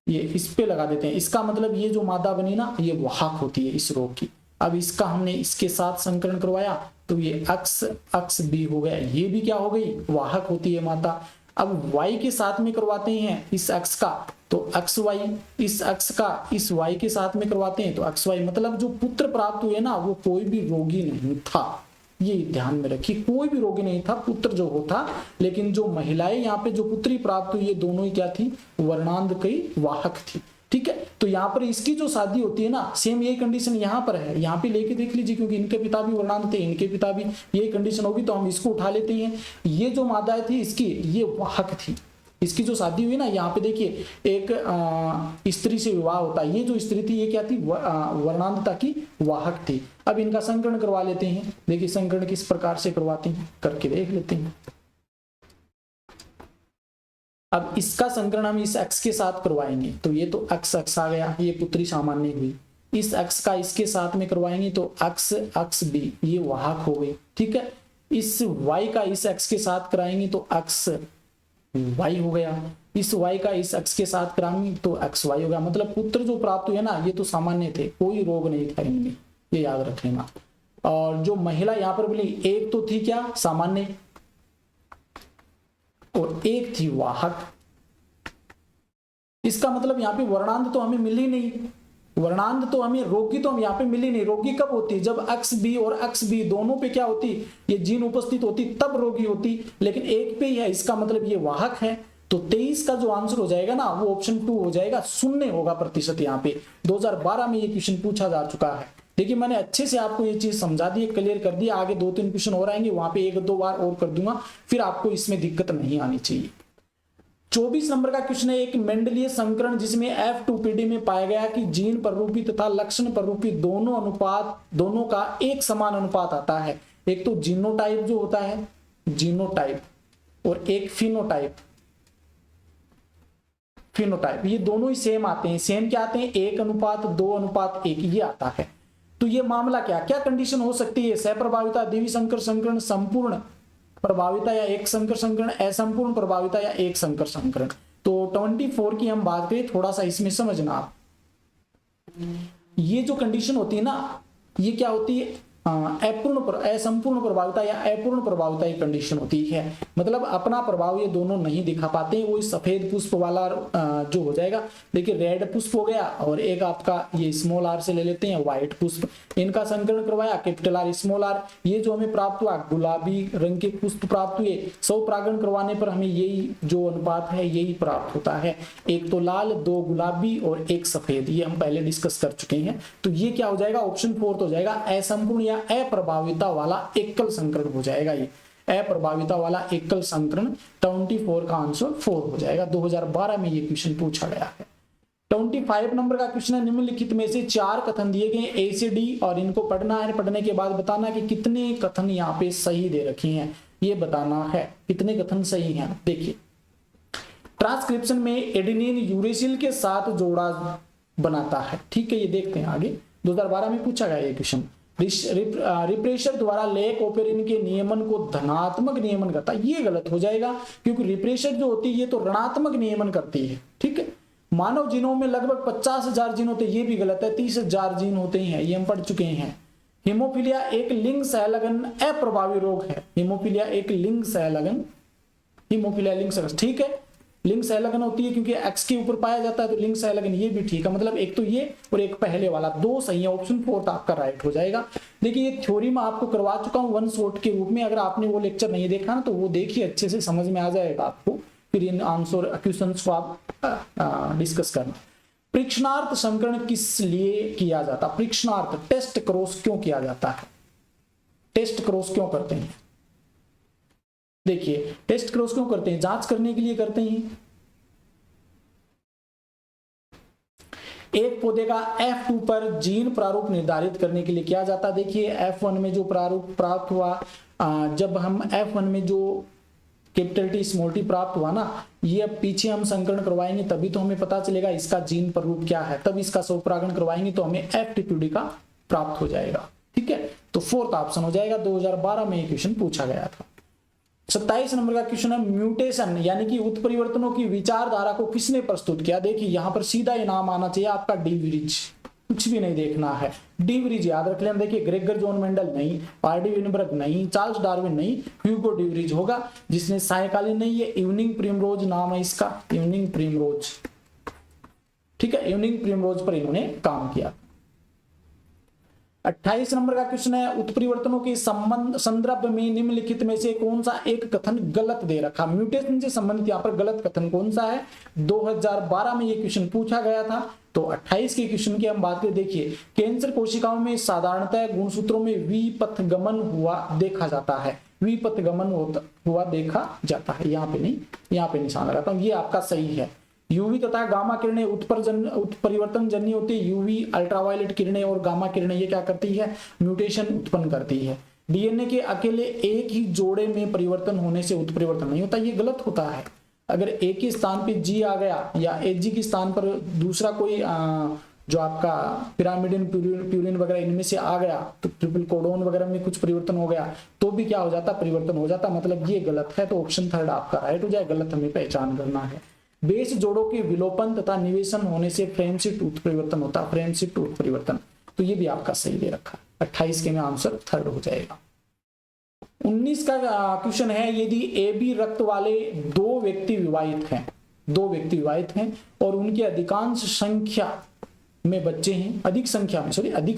ये इस पे लगा देते हैं, इसका मतलब ये जो मादा बनी ना ये वाहक होती है इस रोग की। अब इसका हमने इसके साथ संकरण करवाया तो ये XB हो गया, ये भी क्या हो गई, वाहक होती है माता। अब Y के साथ में करवाते हैं इस X का तो XY, इस X का इस Y के साथ में करवाते हैं तो XY, मतलब जो पुत्र प्राप्त हुए ना वो कोई भी रोगी नहीं था, ये ध्यान में रखिए, कोई भी रोगी नहीं था, पुत्र जो होता, लेकिन जो महिलाएं यहाँ पे जो पुत्री प्राप्त हुई ये दोनों ही क्या थी, वर्णांध की वाहक थी, ठीक है। तो यहाँ पर इसकी जो शादी होती है ना सेम यही कंडीशन यहाँ पर है, यहाँ पे लेके देख लीजिए, क्योंकि इनके पिता भी वर्णांध थे, इनके पिता भी, यही कंडीशन होगी तो हम इसको उठा लेते हैं। ये जो मादा थी इसकी ये वाहक थी, इसकी जो शादी हुई ना यहाँ पे देखिए एक स्त्री से विवाह होता है, ये जो स्त्री थी ये क्या थी, वर्णांधता की वाहक थी। अब इनका संकरण करवा लेते हैं, देखिए संकरण किस प्रकार से करवाते हैं करके देख लेते हैं। अब इसका संकरण हम इस X के साथ करवाएंगे तो ये तो XX आ गया, ये पुत्री सामान्य हुई, इस X का इसके साथ में करवाएंगे तो XB ये वाहक हो गई, ठीक है। इस Y का इस X के साथ कराएंगे तो XY हो गया, इस Y का इस X के साथ कराएंगे तो XY हो गया, मतलब पुत्र जो प्राप्त हुए ना ये तो सामान्य थे, कोई रोग नहीं था इनमें, ये याद रख लेना। और जो महिला यहाँ पर बोली एक तो थी क्या, सामान्य, और एक थी वाहक, इसका मतलब यहाँ पे वर्णांध तो हमें मिली नहीं, वर्णांध तो हमें, रोगी तो हम यहाँ पे मिली नहीं। रोगी कब होती, जब XB और XB दोनों पे क्या होती, ये जीन उपस्थित होती तब रोगी होती, लेकिन एक पे ही है, इसका मतलब ये वाहक है। तो 23 का जो आंसर हो जाएगा ना वो ऑप्शन 2 हो जाएगा, 0 होगा प्रतिशत। यहाँ पे 2012 में ये क्वेश्चन पूछा जा चुका है। देखिए मैंने अच्छे से आपको ये चीज समझा दी, क्लियर कर दी, आगे 2-3 क्वेश्चन और आएंगे, वहां पे 1-2 बार और कर दूंगा, फिर आपको इसमें दिक्कत नहीं आनी चाहिए। 24 नंबर का क्वेश्चन है, एक मेंडलीय संकरण जिसमें F2PD में पाया गया कि जीन प्ररूपी तथा लक्षण प्ररूपी दोनों का एक समान अनुपात आता है। एक तो जीनोटाइप जो होता है, जीनोटाइप, और एक फिनोटाइप, ये दोनों ही सेम आते हैं। सेम क्या आते हैं, 1:2:1 ये आता है। तो ये मामला क्या कंडीशन हो सकती है, सहप्रभाविता, द्विसंकर संकरण, संपूर्ण प्रभाविता या एक संकर संकरण, असंपूर्ण प्रभाविता या एक संकर संकरण। तो 24 की हम बात करें, थोड़ा सा इसमें समझना, ये जो कंडीशन होती है ना ये क्या होती है, असंपूर्ण प्रभाविता या अपूर्ण प्रभाविता की कंडीशन होती है। मतलब अपना प्रभाव ये दोनों नहीं दिखा पाते, वो सफेद पुष्प वाला जो हो जाएगा, देखिए रेड पुष्प हो गया, और एक आपका ये स्मॉल r से ले लेते हैं व्हाइट पुष्प, इनका संकरण करवाया कैपिटल R स्मॉल r, ये जो हमें प्राप्त हुआ गुलाबी रंग के पुष्प प्राप्त हुए। 100 परागण करवाने पर हमें यही जो अनुपात है यही प्राप्त होता है, एक तो लाल, 2 गुलाबी और 1 सफेद, ये हम पहले डिस्कस कर चुके हैं। तो ये क्या हो जाएगा, ऑप्शन 4 हो जाएगा, असंपूर्ण अप्रभाविता वाला एकल संकरण हो जाएगा, ये अप्रभाविता वाला एकल संकरण। 24 का आंसर 4 हो जाएगा। 2012 में ये क्वेश्चन पूछा गया है। 25 नंबर का क्वेश्चन है, निम्नलिखित में से 4 कथन दिए गए A से D, और इनको पढ़ना है, पढ़ने के बाद बताना कि कितने कथन यहाँ पे सही दे रखे हैं, ये बताना है कितने कथन सही हैं। देखिए ट्रांसक्रिप्शन में एडेनिन यूरेसिल के साथ जोड़ा बनाता है, ठीक है, ये देखते हैं आगे। 2012 में पूछा गया ये क्वेश्चन। रिप्रेशर द्वारा लेक ओपेरिन के नियमन को धनात्मक नियमन करता है, ये गलत हो जाएगा, क्योंकि रिप्रेशर जो होती है ये तो ऋणात्मक नियमन करती है, ठीक है। मानव जीनोम में लगभग 50,000 जीन होते हैं, ये भी गलत है, 30,000 जीन होते हैं, ये हम पढ़ चुके हैं। हीमोफीलिया एक लिंग सहलगन अप्रभावी रोग है। हीमोफीलिया एक लिंग सहलगन, हीमोफीलिया लिंग सहलगन, ठीक है, लिंग सहलगन होती है क्योंकि एक्स के ऊपर पाया जाता है, तो लिंग सहलगन ये भी ठीक है। मतलब एक तो ये और एक पहले वाला, दो सही है, ऑप्शन 4 आपका राइट हो जाएगा। देखिए ये थ्योरी में आपको करवा चुका हूं वन शॉट के रूप में, अगर आपने वो लेक्चर नहीं देखा ना तो वो देखिए, अच्छे से समझ में आ जाएगा आपको, फिर इन आंसर क्वेश्चंस को आप डिस्कस करना। परीक्षणार्थ संकरण किस लिए किया जाता? परीक्षणार्थ टेस्ट क्रॉस क्यों किया जाता है? टेस्ट क्रॉस क्यों करते हैं? देखिए टेस्ट क्रॉस क्यों करते हैं? जांच करने के लिए करते हैं। एक पौधे का F2 पर जीन प्रारूप निर्धारित करने के लिए किया जाता है। देखिए F1 में जो प्रारूप प्राप्त हुआ, जब हम F1 में जो कैपिटल टी स्मॉल टी प्राप्त हुआ ना, ये अब पीछे हम संकरण करवाएंगे तभी तो हमें पता चलेगा इसका जीन प्रारूप क्या है, तब इसका स्वपरागण करवाएंगे तो हमें FTPD का प्राप्त हो जाएगा। ठीक है, तो 4th ऑप्शन हो जाएगा। 2012 में ये क्वेश्चन पूछा गया था। 27 नंबर का क्वेश्चन है, म्यूटेशन यानी कि उत्परिवर्तनों की विचारधारा को किसने प्रस्तुत किया? देखिए यहां पर सीधा इनाम आना चाहिए आपका डी विरिज, कुछ भी नहीं देखना है, डी विरिज याद रख लेना। देखिए ग्रेगर जॉन मेंडल नहीं, आर डी विनबर्ग नहीं, चार्ल्स डार्विन नहीं, ह्यूगो डी विरिज होगा, जिसने सायकालीन नहीं, ये इवनिंग प्रिमरोज नाम है इसका, इवनिंग प्रिमरोज। ठीक है, इवनिंग प्रिमरोज पर इन्होंने काम किया। 28 नंबर का क्वेश्चन है, उत्परिवर्तनों के संबंध संदर्भ में निम्नलिखित में से कौन सा एक कथन गलत दे रखा? म्यूटेशन से संबंधित यहाँ पर गलत कथन कौन सा है? 2012 में ये क्वेश्चन पूछा गया था। तो 28 के क्वेश्चन की हम बात करें, देखिए कैंसर कोशिकाओं में साधारणतः गुणसूत्रों में विपथगमन हुआ देखा जाता है, विपथगमन हुआ देखा जाता है। यहाँ पे नहीं, यहाँ पे निशान लगाता हूँ, ये आपका सही है। यूवी तथा गामा किरणें उत्परिवर्तन जन्य होती है। यूवी अल्ट्रावायलेट किरणें और गामा किरणें ये क्या करती है? म्यूटेशन उत्पन्न करती है। डीएनए के अकेले एक ही जोड़े में परिवर्तन होने से उत्परिवर्तन नहीं होता, ये गलत होता है। अगर एक ही स्थान पे जी आ गया या एजी के स्थान पर दूसरा कोई जो आपका पिरामिडिन प्यूरिन वगैरह इनमें से आ गया, तो ट्रिपल कोडोन वगैरह में कुछ परिवर्तन हो गया तो भी क्या हो जाता? परिवर्तन हो जाता। मतलब ये गलत है, तो ऑप्शन 3 आपका राइट हो जाए। गलत हमें पहचान करना है। बेस जोड़ों के विलोपन तथा निवेशन होने से फ्रेमशिफ्ट उत्परिवर्तन होता है, फ्रेमशिफ्ट उत्परिवर्तन, तो ये भी आपका सही दे रखा है। 28 के में आंसर 3 हो जाएगा। 19 का क्वेश्चन है, यदि AB रक्त वाले दो व्यक्ति विवाहित हैं और उनकी अधिकांश संख्या में बच्चे हैं, अधिक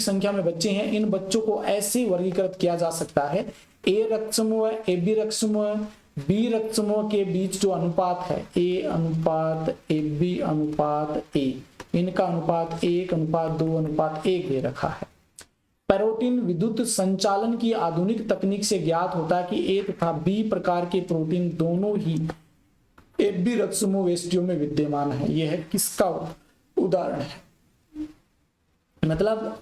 संख्या में बच्चे हैं, इन बच्चों को ऐसे वर्गीकृत किया जा सकता है। A रक्त समूह, AB रक्त समूह, बी रक्त समूह के बीच जो अनुपात है A अनुपात AB अनुपात A, इनका अनुपात 1:2:1 दे रखा है। पैरोटीन विद्युत संचालन की आधुनिक तकनीक से ज्ञात होता है कि A तथा B प्रकार के प्रोटीन दोनों ही AB रक्त समूह वेष्टियों में विद्यमान है। यह है किसका उदाहरण है? मतलब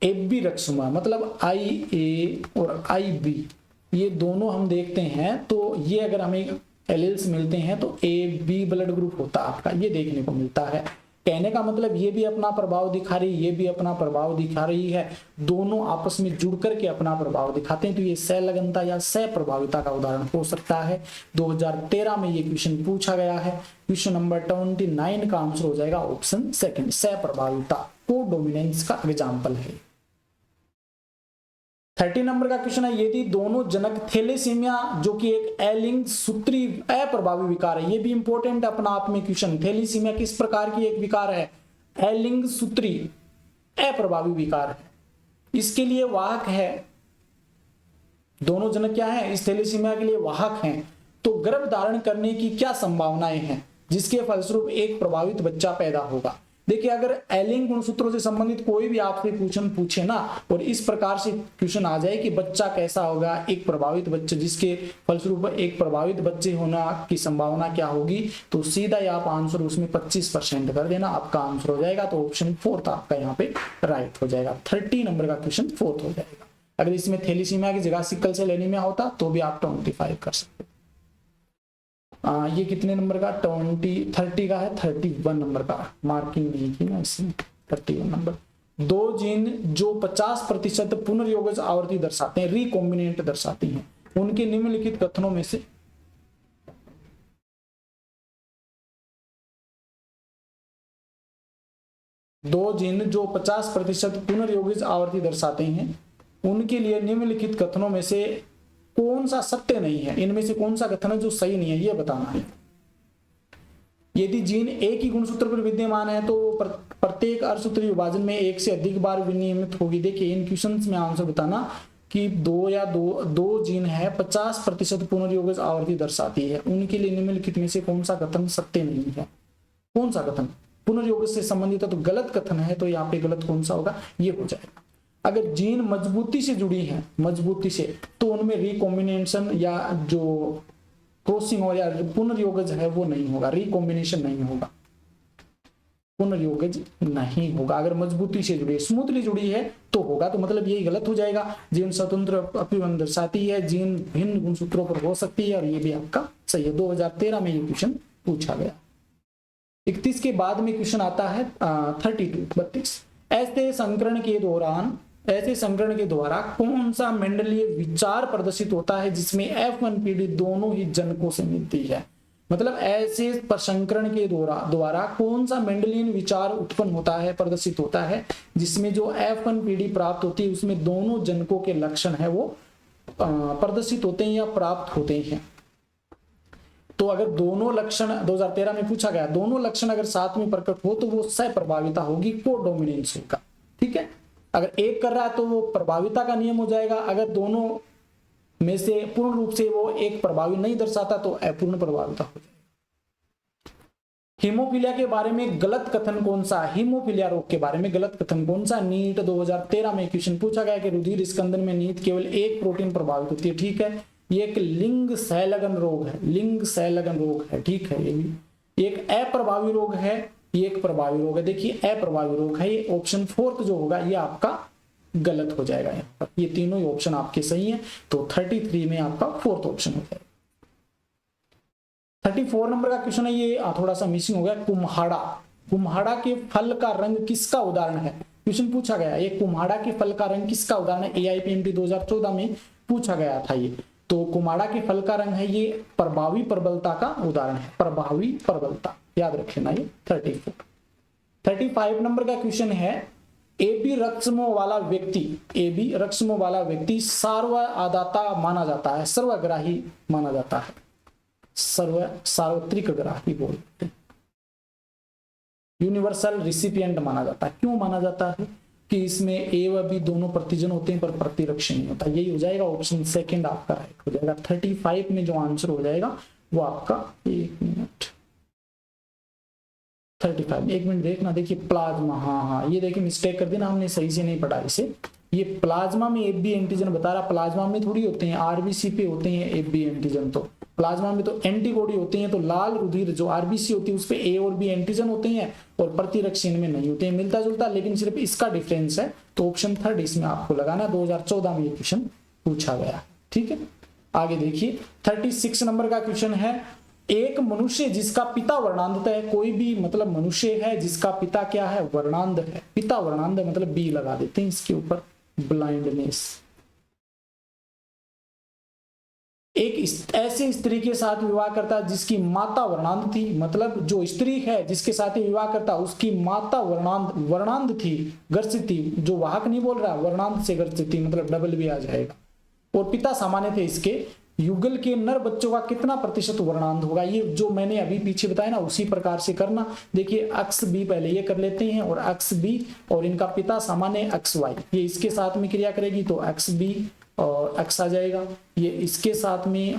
AB रक्त समूह मतलब IA और IB, ये दोनों हम देखते हैं तो ये अगर हमें एलील्स मिलते हैं तो AB ब्लड ग्रुप होता है आपका, ये देखने को मिलता है। कहने का मतलब ये भी अपना प्रभाव दिखा रही है, ये भी अपना प्रभाव दिखा रही है, दोनों आपस में जुड़ करके अपना प्रभाव दिखाते हैं, तो ये सहलगनता या सहप्रभाविता का उदाहरण हो सकता है। 2013 में ये क्वेश्चन पूछा गया है। क्वेश्चन नंबर 29 का आंसर हो जाएगा ऑप्शन 2, सहप्रभाविता, कोडोमिनेंस का एग्जाम्पल है। 30 नंबर का क्वेश्चन है, यदि दोनों जनक थैलेसीमिया जो कि एक एलिंग सूत्री अप्रभावी विकार है, ये भी इंपॉर्टेंट अपना आप में क्वेश्चन। थैलेसीमिया किस प्रकार की एक विकार है? एलिंग सूत्री अप्रभावी विकार है। इसके लिए वाहक है, दोनों जनक क्या है? इस थैलेसीमिया के लिए वाहक हैं। तो गर्भ धारण करने की क्या संभावनाएं हैं जिसके फलस्वरूप एक प्रभावित बच्चा पैदा होगा? देखिए अगर एलिंग गुणसूत्रों से संबंधित कोई भी आपसे क्वेश्चन पूछे ना और इस प्रकार से क्वेश्चन आ जाए कि बच्चा कैसा होगा, एक प्रभावित बच्चे, जिसके फलस्वरूप एक प्रभावित बच्चे होना की संभावना क्या होगी, तो सीधा ही आप आंसर उसमें 25% कर देना, आपका आंसर हो जाएगा। तो ऑप्शन 4 आपका यहाँ पे राइट हो जाएगा। 30 नंबर का क्वेश्चन 4 हो जाएगा। अगर इसमें थैलेसीमिया की जगह सिकल सेल एनीमिया होता तो भी आप 25 कर सकते। ये कितने नंबर का? 30 का है, 31 नंबर का मार्किंग नहीं की ना इसमें। 31 नंबर, दो जीन जो 50% पुनर्योगज आवृत्ति दर्शाते हैं, रिकॉम्बिनेंट दर्शाती हैं, उनके निम्नलिखित कथनों में से दो जीन जो 50% पुनर्योगित आवृत्ति दर्शाते हैं, उनके लिए निम्नलिखित कथनों में से कौन सा सत्य नहीं है, इनमें से कौन सा कथन है जो सही नहीं है, यह बताना है। यदि जीन एक ही गुणसूत्र पर विद्यमान है तो प्रत्येक अर्धसूत्रीय विभाजन में एक से अधिक बार विनियमित होगी। देखिए इन क्वेश्चंस में आंसर बताना कि दो जीन है 50% पुनर्योगित आवृत्ति दर्शाती है, उनके लिए निम्नलिखित में से कौन सा कथन सत्य नहीं है। कौन सा कथन पुनर्योगित से संबंधित है तो गलत कथन है, तो यहाँ पे गलत कौन सा होगा, ये हो जाएगा। अगर जीन मजबूती से जुड़ी है, मजबूती से, तो उनमें रिकॉम्बिनेशन या जो क्रॉसिंग और या पुनर्योगज है वो नहीं होगा, रिकॉम्बिनेशन नहीं होगा, पुनर्योगज नहीं होगा। अगर मजबूती से जुड़ी है, स्मूथली जुड़ी है तो होगा, तो मतलब यही गलत हो जाएगा। जीन स्वतंत्र अभिवन दर्शाती है, जीन भिन्न गुणसूत्रों पर हो सकती है, और ये भी आपका सही है। 2013 में ये क्वेश्चन पूछा गया। 31 के बाद में क्वेश्चन आता है 32। ऐसे संकरण के द्वारा कौन सा मेंडलीय विचार प्रदर्शित होता है जिसमें F1 PD दोनों ही जनकों से मिलती है। मतलब ऐसे संकरण के द्वारा कौन सा मेंडलियन विचार उत्पन्न होता है, प्रदर्शित होता है, जिसमें जो F1 PD प्राप्त होती है उसमें दोनों जनकों के लक्षण है वो प्रदर्शित होते हैं या प्राप्त होते हैं। तो अगर दोनों लक्षण 2013 में पूछा गया, दोनों लक्षण अगर साथ में प्रकट हो तो वो सहप्रभाविता होगी, कोडोमिनेंस होगा। ठीक है, अगर एक कर रहा है तो वो प्रभाविता का नियम हो जाएगा, अगर दोनों में से पूर्ण रूप से वो एक प्रभावी नहीं दर्शाता तो अपूर्ण प्रभाविता हो जाएगी। हीमोफीलिया के बारे में गलत कथन कौन सा, हीमोफीलिया रोग के बारे में गलत कथन कौन सा। नीट 2013 में क्वेश्चन पूछा गया कि रुधिर स्कंदन में निहित केवल एक प्रोटीन प्रभावित होती है। ठीक है, ये एक लिंग सहलगन रोग है, लिंग सहलगन रोग है। ठीक है, ये भी एक अप्रभावी रोग है, ये एक प्रभावी रोग है। देखिए अप्रभावी रोग है, ये ऑप्शन 4 जो होगा ये आपका गलत हो जाएगा। यहाँ पर ये तीनों ही ऑप्शन आपके सही हैं, तो 33 में आपका 4th ऑप्शन हो जाएगा। 34 नंबर का क्वेश्चन है, ये थोड़ा सा मिसिंग हो गया। कुम्हाड़ा, कुम्हाड़ा के फल का रंग किसका उदाहरण है, क्वेश्चन पूछा गया। ये कुम्हाड़ा के फल का रंग किसका उदाहरण है, AIPMT 2014 में पूछा गया था ये। तो कुम्हाड़ा के फल का रंग है, ये प्रभावी प्रबलता का उदाहरण है, प्रभावी प्रबलता, याद रख लेना ये 34। 35 नंबर का क्वेश्चन है, AB रक्त समूह वाला व्यक्ति, AB रक्त समूह वाला व्यक्ति सर्वआदाता माना जाता है, सर्वग्राही माना जाता है, सार्वत्रिक ग्राही बोलते हैं, यूनिवर्सल रिसिपिएंट माना जाता है। क्यों माना जाता है कि इसमें A व B दोनों प्रतिजन होते हैं पर प्रतिरक्षी नहीं होता। यही हो जाएगा ऑप्शन 2 आपका राइट हो जाएगा। 35 में जो आंसर हो जाएगा वो आपका 1 मिनट देखना। देखिए प्लाज्मा, हाँ ये देखिए मिस्टेक कर दी ना हमने, सही से नहीं पढ़ा इसे। ये प्लाज्मा में AB एंटीजन बता रहा, प्लाज्मा में थोड़ी होते हैं, RBC पे होते हैं AB एंटीजन। तो प्लाज्मा में तो एंटीबॉडी होती हैं, तो लाल रुधिर जो RBC होती है उस पे A और B एंटीजन होते हैं और प्रतिरक्षी में नहीं होते हैं, मिलता जुलता, लेकिन सिर्फ इसका डिफरेंस है। तो ऑप्शन 3 इसमें आपको लगाना। 2014 में ये क्वेश्चन पूछा गया। ठीक है, आगे देखिए 36 नंबर का क्वेश्चन है, एक मनुष्य जिसका पिता वर्णांध है, कोई भी मतलब मनुष्य है जिसका पिता क्या है, वर्णांध है। पिता वर्णांध मतलब B लगा देते हैं इसके ऊपर, ब्लाइंडनेस। एक ऐसे स्त्री के साथ विवाह करता जिसकी माता वर्णांध थी, मतलब जो स्त्री है जिसके साथ विवाह करता उसकी माता वर्णांध थी, गर्सित थी। जो वाहक नहीं बोल रहा, वर्णांध से गर्सित थी, मतलब डबल भी आ जाएगा। और पिता सामान्य थे इसके। युगल के नर बच्चों का कितना प्रतिशत वर्णांध होगा, ये जो मैंने अभी पीछे बताया ना उसी प्रकार से करना। देखिए अक्ष B पहले ये कर लेते हैं, और अक्ष B और इनका पिता सामान्य अक्ष Y, ये इसके साथ में क्रिया करेगी तो अक्ष B और अक्ष आ जाएगा। ये इसके साथ में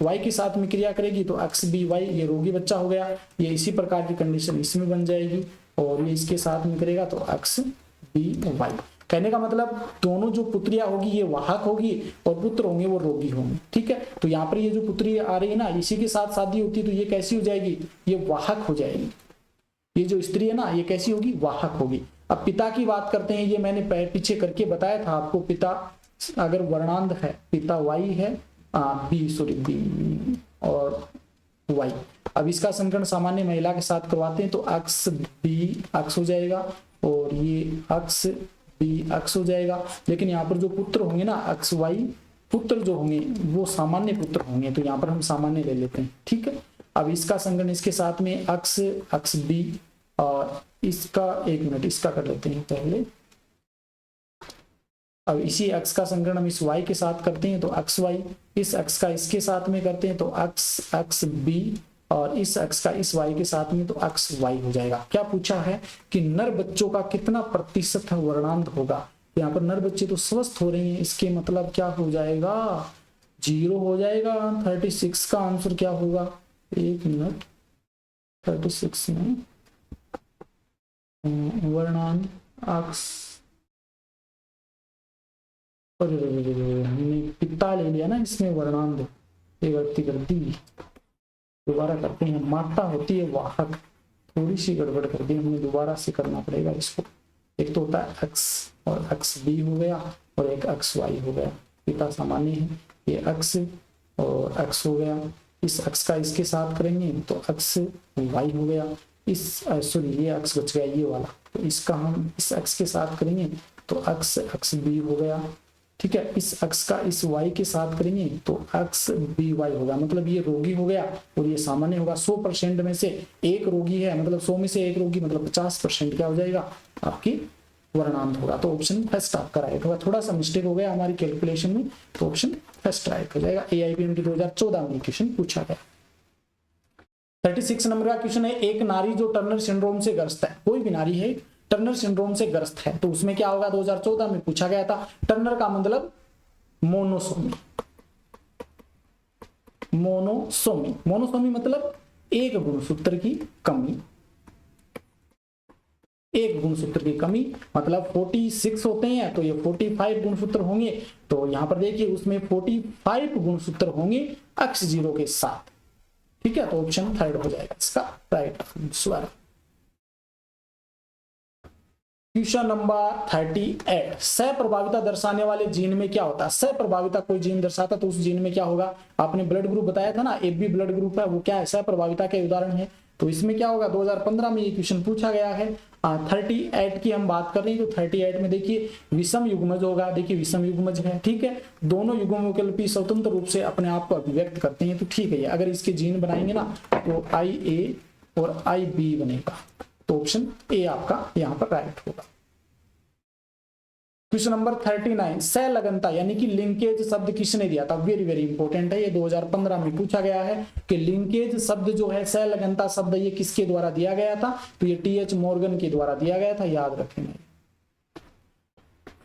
Y के साथ में क्रिया करेगी तो अक्ष BY, ये रोगी बच्चा हो गया। ये इसी प्रकार की कंडीशन इसमें बन जाएगी, और ये इसके साथ में करेगा तो अक्ष BY। कहने का मतलब दोनों जो पुत्रियां होगी ये वाहक होगी और पुत्र होंगे वो रोगी होंगे। ठीक है, तो यहाँ पर ये जो पुत्री आ रही है ना, इसी के साथ शादी होती है तो ये कैसी हो जाएगी, ये वाहक हो जाएगी। ये जो स्त्री है ना ये कैसी होगी, वाहक होगी। अब पिता की बात करते हैं, ये मैंने पीछे करके बताया था आपको। पिता अगर वर्णांध है, पिता Y है, B और Y। अब इसका संकरण सामान्य महिला के साथ करवाते हैं तो अक्ष B अक्ष हो जाएगा, और ये अक्ष B अक्ष हो जाएगा। लेकिन यहाँ पर जो पुत्र होंगे ना, अक्ष Y पुत्र जो होंगे वो सामान्य पुत्र होंगे, तो यहाँ पर हम सामान्य ले लेते हैं। ठीक है, अब इसका संकरण इसके साथ में अक्ष B और इसका 1 मिनट इसका कर लेते हैं पहले। अब इसी अक्ष का संकरण हम इस y के साथ करते हैं तो अक्ष y, इस अक्ष का इसके साथ में करते हैं तो अक्ष b, और इस अक्ष का इस y के साथ में तो अक्ष y हो जाएगा। क्या पूछा है कि नर बच्चों का कितना प्रतिशत वर्णांध होगा। यहाँ पर नर बच्चे तो स्वस्थ हो रही हैं, इसके मतलब क्या हो जाएगा, 0 हो जाएगा। 36 का आंसर क्या होगा, 1 मिनट, 36 में वर्णांध अक्ष, हमने पिता ले लिया ना इसमें वर्णांध, ये गलती कर दी, दोबारा करते हैं। मात्रा होती है वाहक, थोड़ी सी गड़बड़ कर दी हमने, दोबारा से करना पड़ेगा इसको। एक तो होता है अक्ष और अक्ष बी हो गया, और एक अक्ष वाई हो गया। पिता सामान्य है, ये अक्ष और अक्ष हो गया। इस अक्ष का इसके साथ करेंगे तो अक्ष वाई हो गया। इस सॉरी ये अक्ष बच गया ये वाला, तो इसका हम इस अक्ष के साथ करेंगे तो अक्ष बी हो गया। ठीक है, इस अक्ष का इस y के साथ करेंगे तो अक्ष बी वाई होगा। मतलब ये रोगी हो गया और ये सामान्य होगा। 100% में से एक रोगी है, मतलब 100 में से एक रोगी, मतलब 50% क्या हो जाएगा आपकी वर्णांध होगा। तो ऑप्शन फर्स्ट आपका राइट होगा। थोड़ा सा मिस्टेक हो गया हमारी कैलकुलेशन में, तो ऑप्शन फर्स्ट राइट हो जाएगा। AIPM की 2014 में क्वेश्चन पूछा गया। 36 नंबर का क्वेश्चन है, एक नारी जो टर्नर सिंड्रोम से ग्रस्त है, कोई भी नारी है टर्नर सिंड्रोम से ग्रस्त है, तो उसमें क्या होगा, 2014 में पूछा गया था। टर्नर का मतलब मोनोसोमी, मोनोसोमी मतलब एक गुणसूत्र की कमी, एक गुणसूत्र की कमी, मतलब 46 होते हैं तो ये 45 गुणसूत्र होंगे। तो यहां पर देखिए उसमें 45 गुणसूत्र होंगे अक्ष 0 के साथ। ठीक है, तो ऑप्शन थर्ड हो जाएगा इसका राइट आंसर। क्वेश्चन नंबर 38, सप्रभाविता दर्शाने वाले जीन में क्या होता है। सप्रभाविता कोई जीन दर्शाता तो उस जीन में क्या होगा, आपने ब्लड ग्रुप बताया था ना, AB ब्लड ग्रुप है, वो क्या है, सप्रभाविता के उदाहरण है। तो इसमें क्या होगा, 2015 में ये क्वेश्चन पूछा गया है। 38 की हम बात कर रहे हैं तो 38 में देखिए विषम युग्मज होगा। देखिए विषम युग्मज है, ठीक है, दोनों युग्मविकल्पी स्वतंत्र रूप से अपने आप को अभिव्यक्त करते हैं, तो ठीक है। अगर इसके जीन बनाएंगे ना तो IA और IB बनेगा, तो ऑप्शन ए आपका यहाँ पर राइट होगा। क्वेश्चन नंबर 39, संलग्नता यानी कि लिंकेज शब्द किसने दिया था। वेरी वेरी इंपॉर्टेंट है, ये 2015 में पूछा गया है कि लिंकेज शब्द जो है, संलग्नता शब्द, ये किसके द्वारा दिया गया था, तो ये TH मॉर्गन के द्वारा दिया गया था, याद रखेंगे।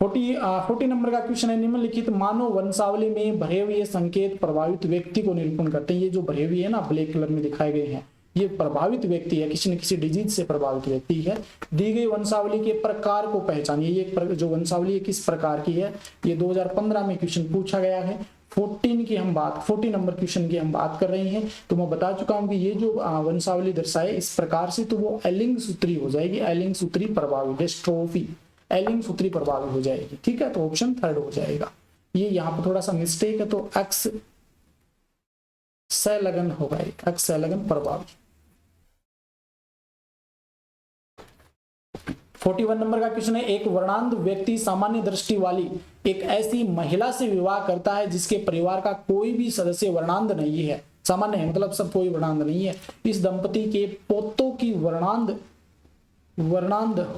40 नंबर का क्वेश्चन है, निम्नलिखित मानव वंशावली में भरे हुए संकेत प्रभावित व्यक्ति को निरूपण करते हैं। ये जो भरे हुए है ना ब्लैक कलर में दिखाए गए हैं, ये प्रभावित व्यक्ति है, किसी न किसी डिजीज से प्रभावित व्यक्ति है। दी गई वंशावली के प्रकार को पहचानिए। ये जो वंशावली है किस प्रकार की है, ये 2015 में क्वेश्चन पूछा गया है। 40 नंबर क्वेश्चन की हम बात कर रहे हैं। तो मैं बता चुका हूं कि ये जो वंशावली दर्शाए इस प्रकार से, तो वो एलिंग सूत्री हो जाएगी, एलिंग सूत्री प्रभावी, डिस्ट्रोफी एलिंग सूत्री प्रभावी हो जाएगी। ठीक है, तो ऑप्शन थर्ड हो जाएगा। ये यहाँ पर थोड़ा सा मिस्टेक है, तो अक्ष संलग्न होगा, अक्ष संलग्न प्रभावी। 41 नंबर का क्वेश्चन है, एक वर्णांध व्यक्ति सामान्य दृष्टि वाली एक ऐसी महिला से विवाह करता है जिसके परिवार का कोई भी सदस्य वर्णांध नहीं है। सामान्य है मतलब सब कोई वर्णांध नहीं है। इस दंपति के पोतों की वर्णांध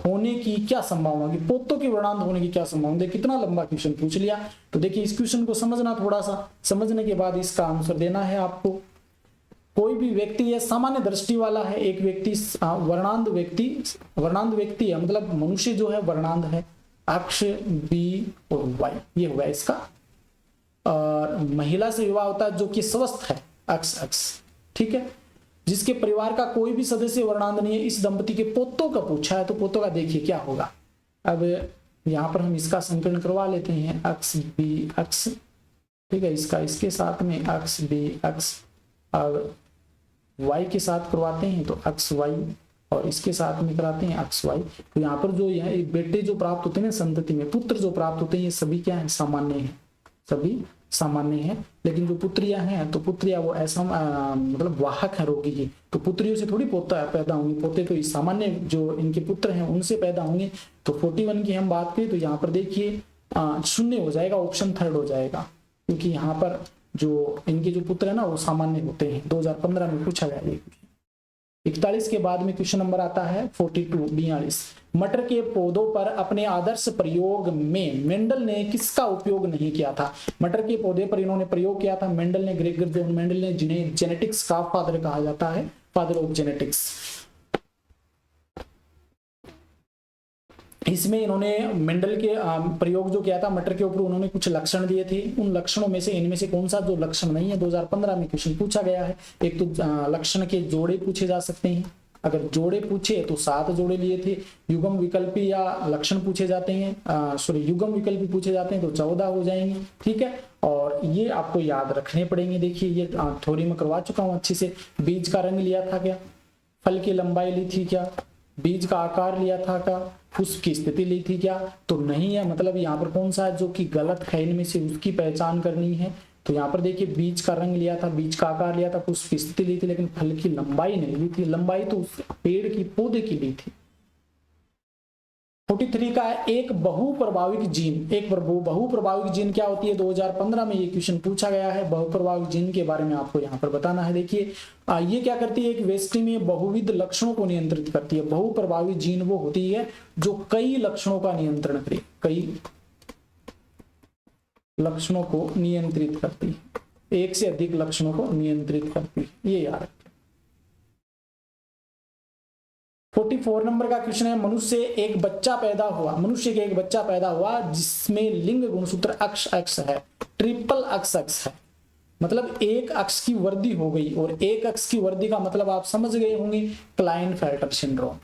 होने की क्या संभावना होगी, पोतों की वर्णांध होने की क्या संभावना। देखिए कितना लंबा क्वेश्चन पूछ लिया, तो देखिए इस क्वेश्चन को समझना, थोड़ा सा समझने के बाद इसका आंसर देना है आपको। कोई भी व्यक्ति है सामान्य दृष्टि वाला है, एक व्यक्ति वर्णांध व्यक्ति है, मतलब मनुष्य जो है वर्णांध है, अक्ष B और Y ये होगा इसका। और महिला से विवाह होता है जो कि स्वस्थ है, अक्ष, ठीक है, जिसके परिवार का कोई भी सदस्य वर्णांध नहीं है। इस दंपति के पोतों का पूछा है, तो पोतों का देखिए क्या होगा। अब यहाँ पर हम इसका संकलन करवा लेते हैं, अक्ष B अक्ष, ठीक है, इसका इसके साथ में अक्ष B अक्ष, और Y के साथ करवाते हैं तो अक्ष Y, और इसके साथ में कराते हैं अक्ष Y। तो यहाँ पर जो यह बेटे जो प्राप्त होते हैं संतति में, पुत्र जो प्राप्त होते हैं, ये सभी क्या है, सामान्य है, सभी सामान्य है। लेकिन जो पुत्रियां हैं, तो पुत्रियां वो ऐसा मतलब वाहक है रोगी की, तो पुत्रियों से थोड़ी पोता पैदा होंगे, पोते तो सामान्य जो इनके पुत्र हैं उनसे पैदा होंगे। तो 41 की हम बात करें तो यहाँ पर देखिए शून्य हो जाएगा, ऑप्शन थर्ड हो जाएगा, क्योंकि यहाँ पर जो इनके जो पुत्र है ना वो सामान्य होते हैं। 2015 में पूछा गया ये। 41 के बाद में क्वेश्चन नंबर आता है 42 मटर के पौधों पर अपने आदर्श प्रयोग में मेंडल ने किसका उपयोग नहीं किया था? मटर के पौधे पर इन्होंने प्रयोग किया था मेंडल ने, ग्रेगर जॉन मेंडल ने, जिन्हें जेनेटिक्स का फादर कहा जाता है, फादर ऑफ जेनेटिक्स। इसमें इन्होंने मेंडल के प्रयोग जो किया था मटर के ऊपर, उन्होंने कुछ लक्षण दिए थे। उन लक्षणों में से इनमें से कौन सा जो लक्षण नहीं है 2015 में क्वेश्चन पूछा गया है। एक तो लक्षण के जोड़े पूछे जा सकते हैं, अगर जोड़े पूछे तो 7 जोड़े लिए थे। युग्म विकल्पी या लक्षण पूछे जाते हैं, युग्म विकल्पी पूछे जाते हैं तो 14 हो जाएंगे, ठीक है। और ये आपको याद रखने पड़ेंगे। देखिए ये थ्योरी में करवा चुका हूं अच्छे से। बीज का रंग लिया था क्या, फल की लंबाई ली थी क्या, बीज का आकार लिया था क्या, फुस की स्थिति ली थी क्या, तो नहीं है। मतलब यहाँ पर कौन सा है जो कि गलत है इनमें से, उसकी पहचान करनी है। तो यहाँ पर देखिए बीज का रंग लिया था, बीज का आकार लिया था, फुस की स्थिति ली थी, लेकिन फल की लंबाई नहीं ली थी। लंबाई तो उस पेड़ की, पौधे की ली थी। 43 का एक बहुप्रभाविक जीन, एक बहुप्रभाविक जीन क्या होती है 2015 में ये क्वेश्चन पूछा गया है। बहुप्रभाविक जीन के बारे में आपको यहाँ पर बताना है। देखिए ये क्या करती है, एक वेष्टि में बहुविध लक्षणों को नियंत्रित करती है। बहुप्रभाविक जीन वो होती है जो कई लक्षणों का नियंत्रण करे, कई लक्षणों को नियंत्रित करती है, एक से अधिक लक्षणों को नियंत्रित करती है, ये याद। 44 नंबर का क्वेश्चन है, मनुष्य के एक बच्चा पैदा हुआ जिसमें लिंग गुणसूत्र अक्ष अक्ष है, ट्रिपल अक्ष अक्ष है। मतलब एक अक्ष की वृद्धि हो गई, और एक अक्ष की वृद्धि का मतलब आप समझ गए होंगे, क्लाइनफेल्टर सिंड्रोम।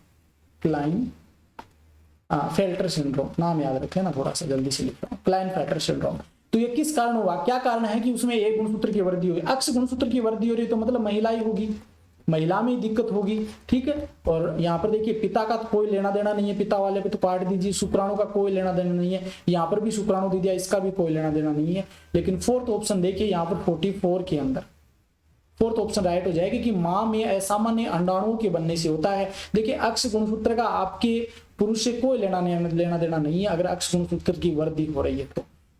क्लाइनफेल्टर सिंड्रोम नाम याद रखें ना, थोड़ा सा जल्दी से लिख रहा हूं, क्लाइनफेल्टर सिंड्रोम। तो ये किस कारण हुआ, क्या कारण है कि उसमें एक गुणसूत्र की वृद्धि हुई, अक्ष गुणसूत्र की वृद्धि हो रही, तो मतलब महिला ही होगी, महिला में दिक्कत होगी, ठीक है। और यहाँ पर देखिए पिता का कोई लेना देना नहीं है, पिता वाले पे तो काट दीजिए। शुक्राणु का कोई लेना देना नहीं है, यहाँ पर भी शुक्राणु दे दिया, इसका भी कोई लेना देना नहीं है। लेकिन फोर्थ ऑप्शन देखिए यहाँ पर 44 के अंदर फोर्थ ऑप्शन राइट हो जाएगी कि मां में असामान्य अंडाणुओं के बनने से होता है। देखिए अक्ष गुणसूत्र का आपके पुरुष से कोई लेना देना नहीं है अगर अक्ष गुणसूत्र की वृद्धि हो रही है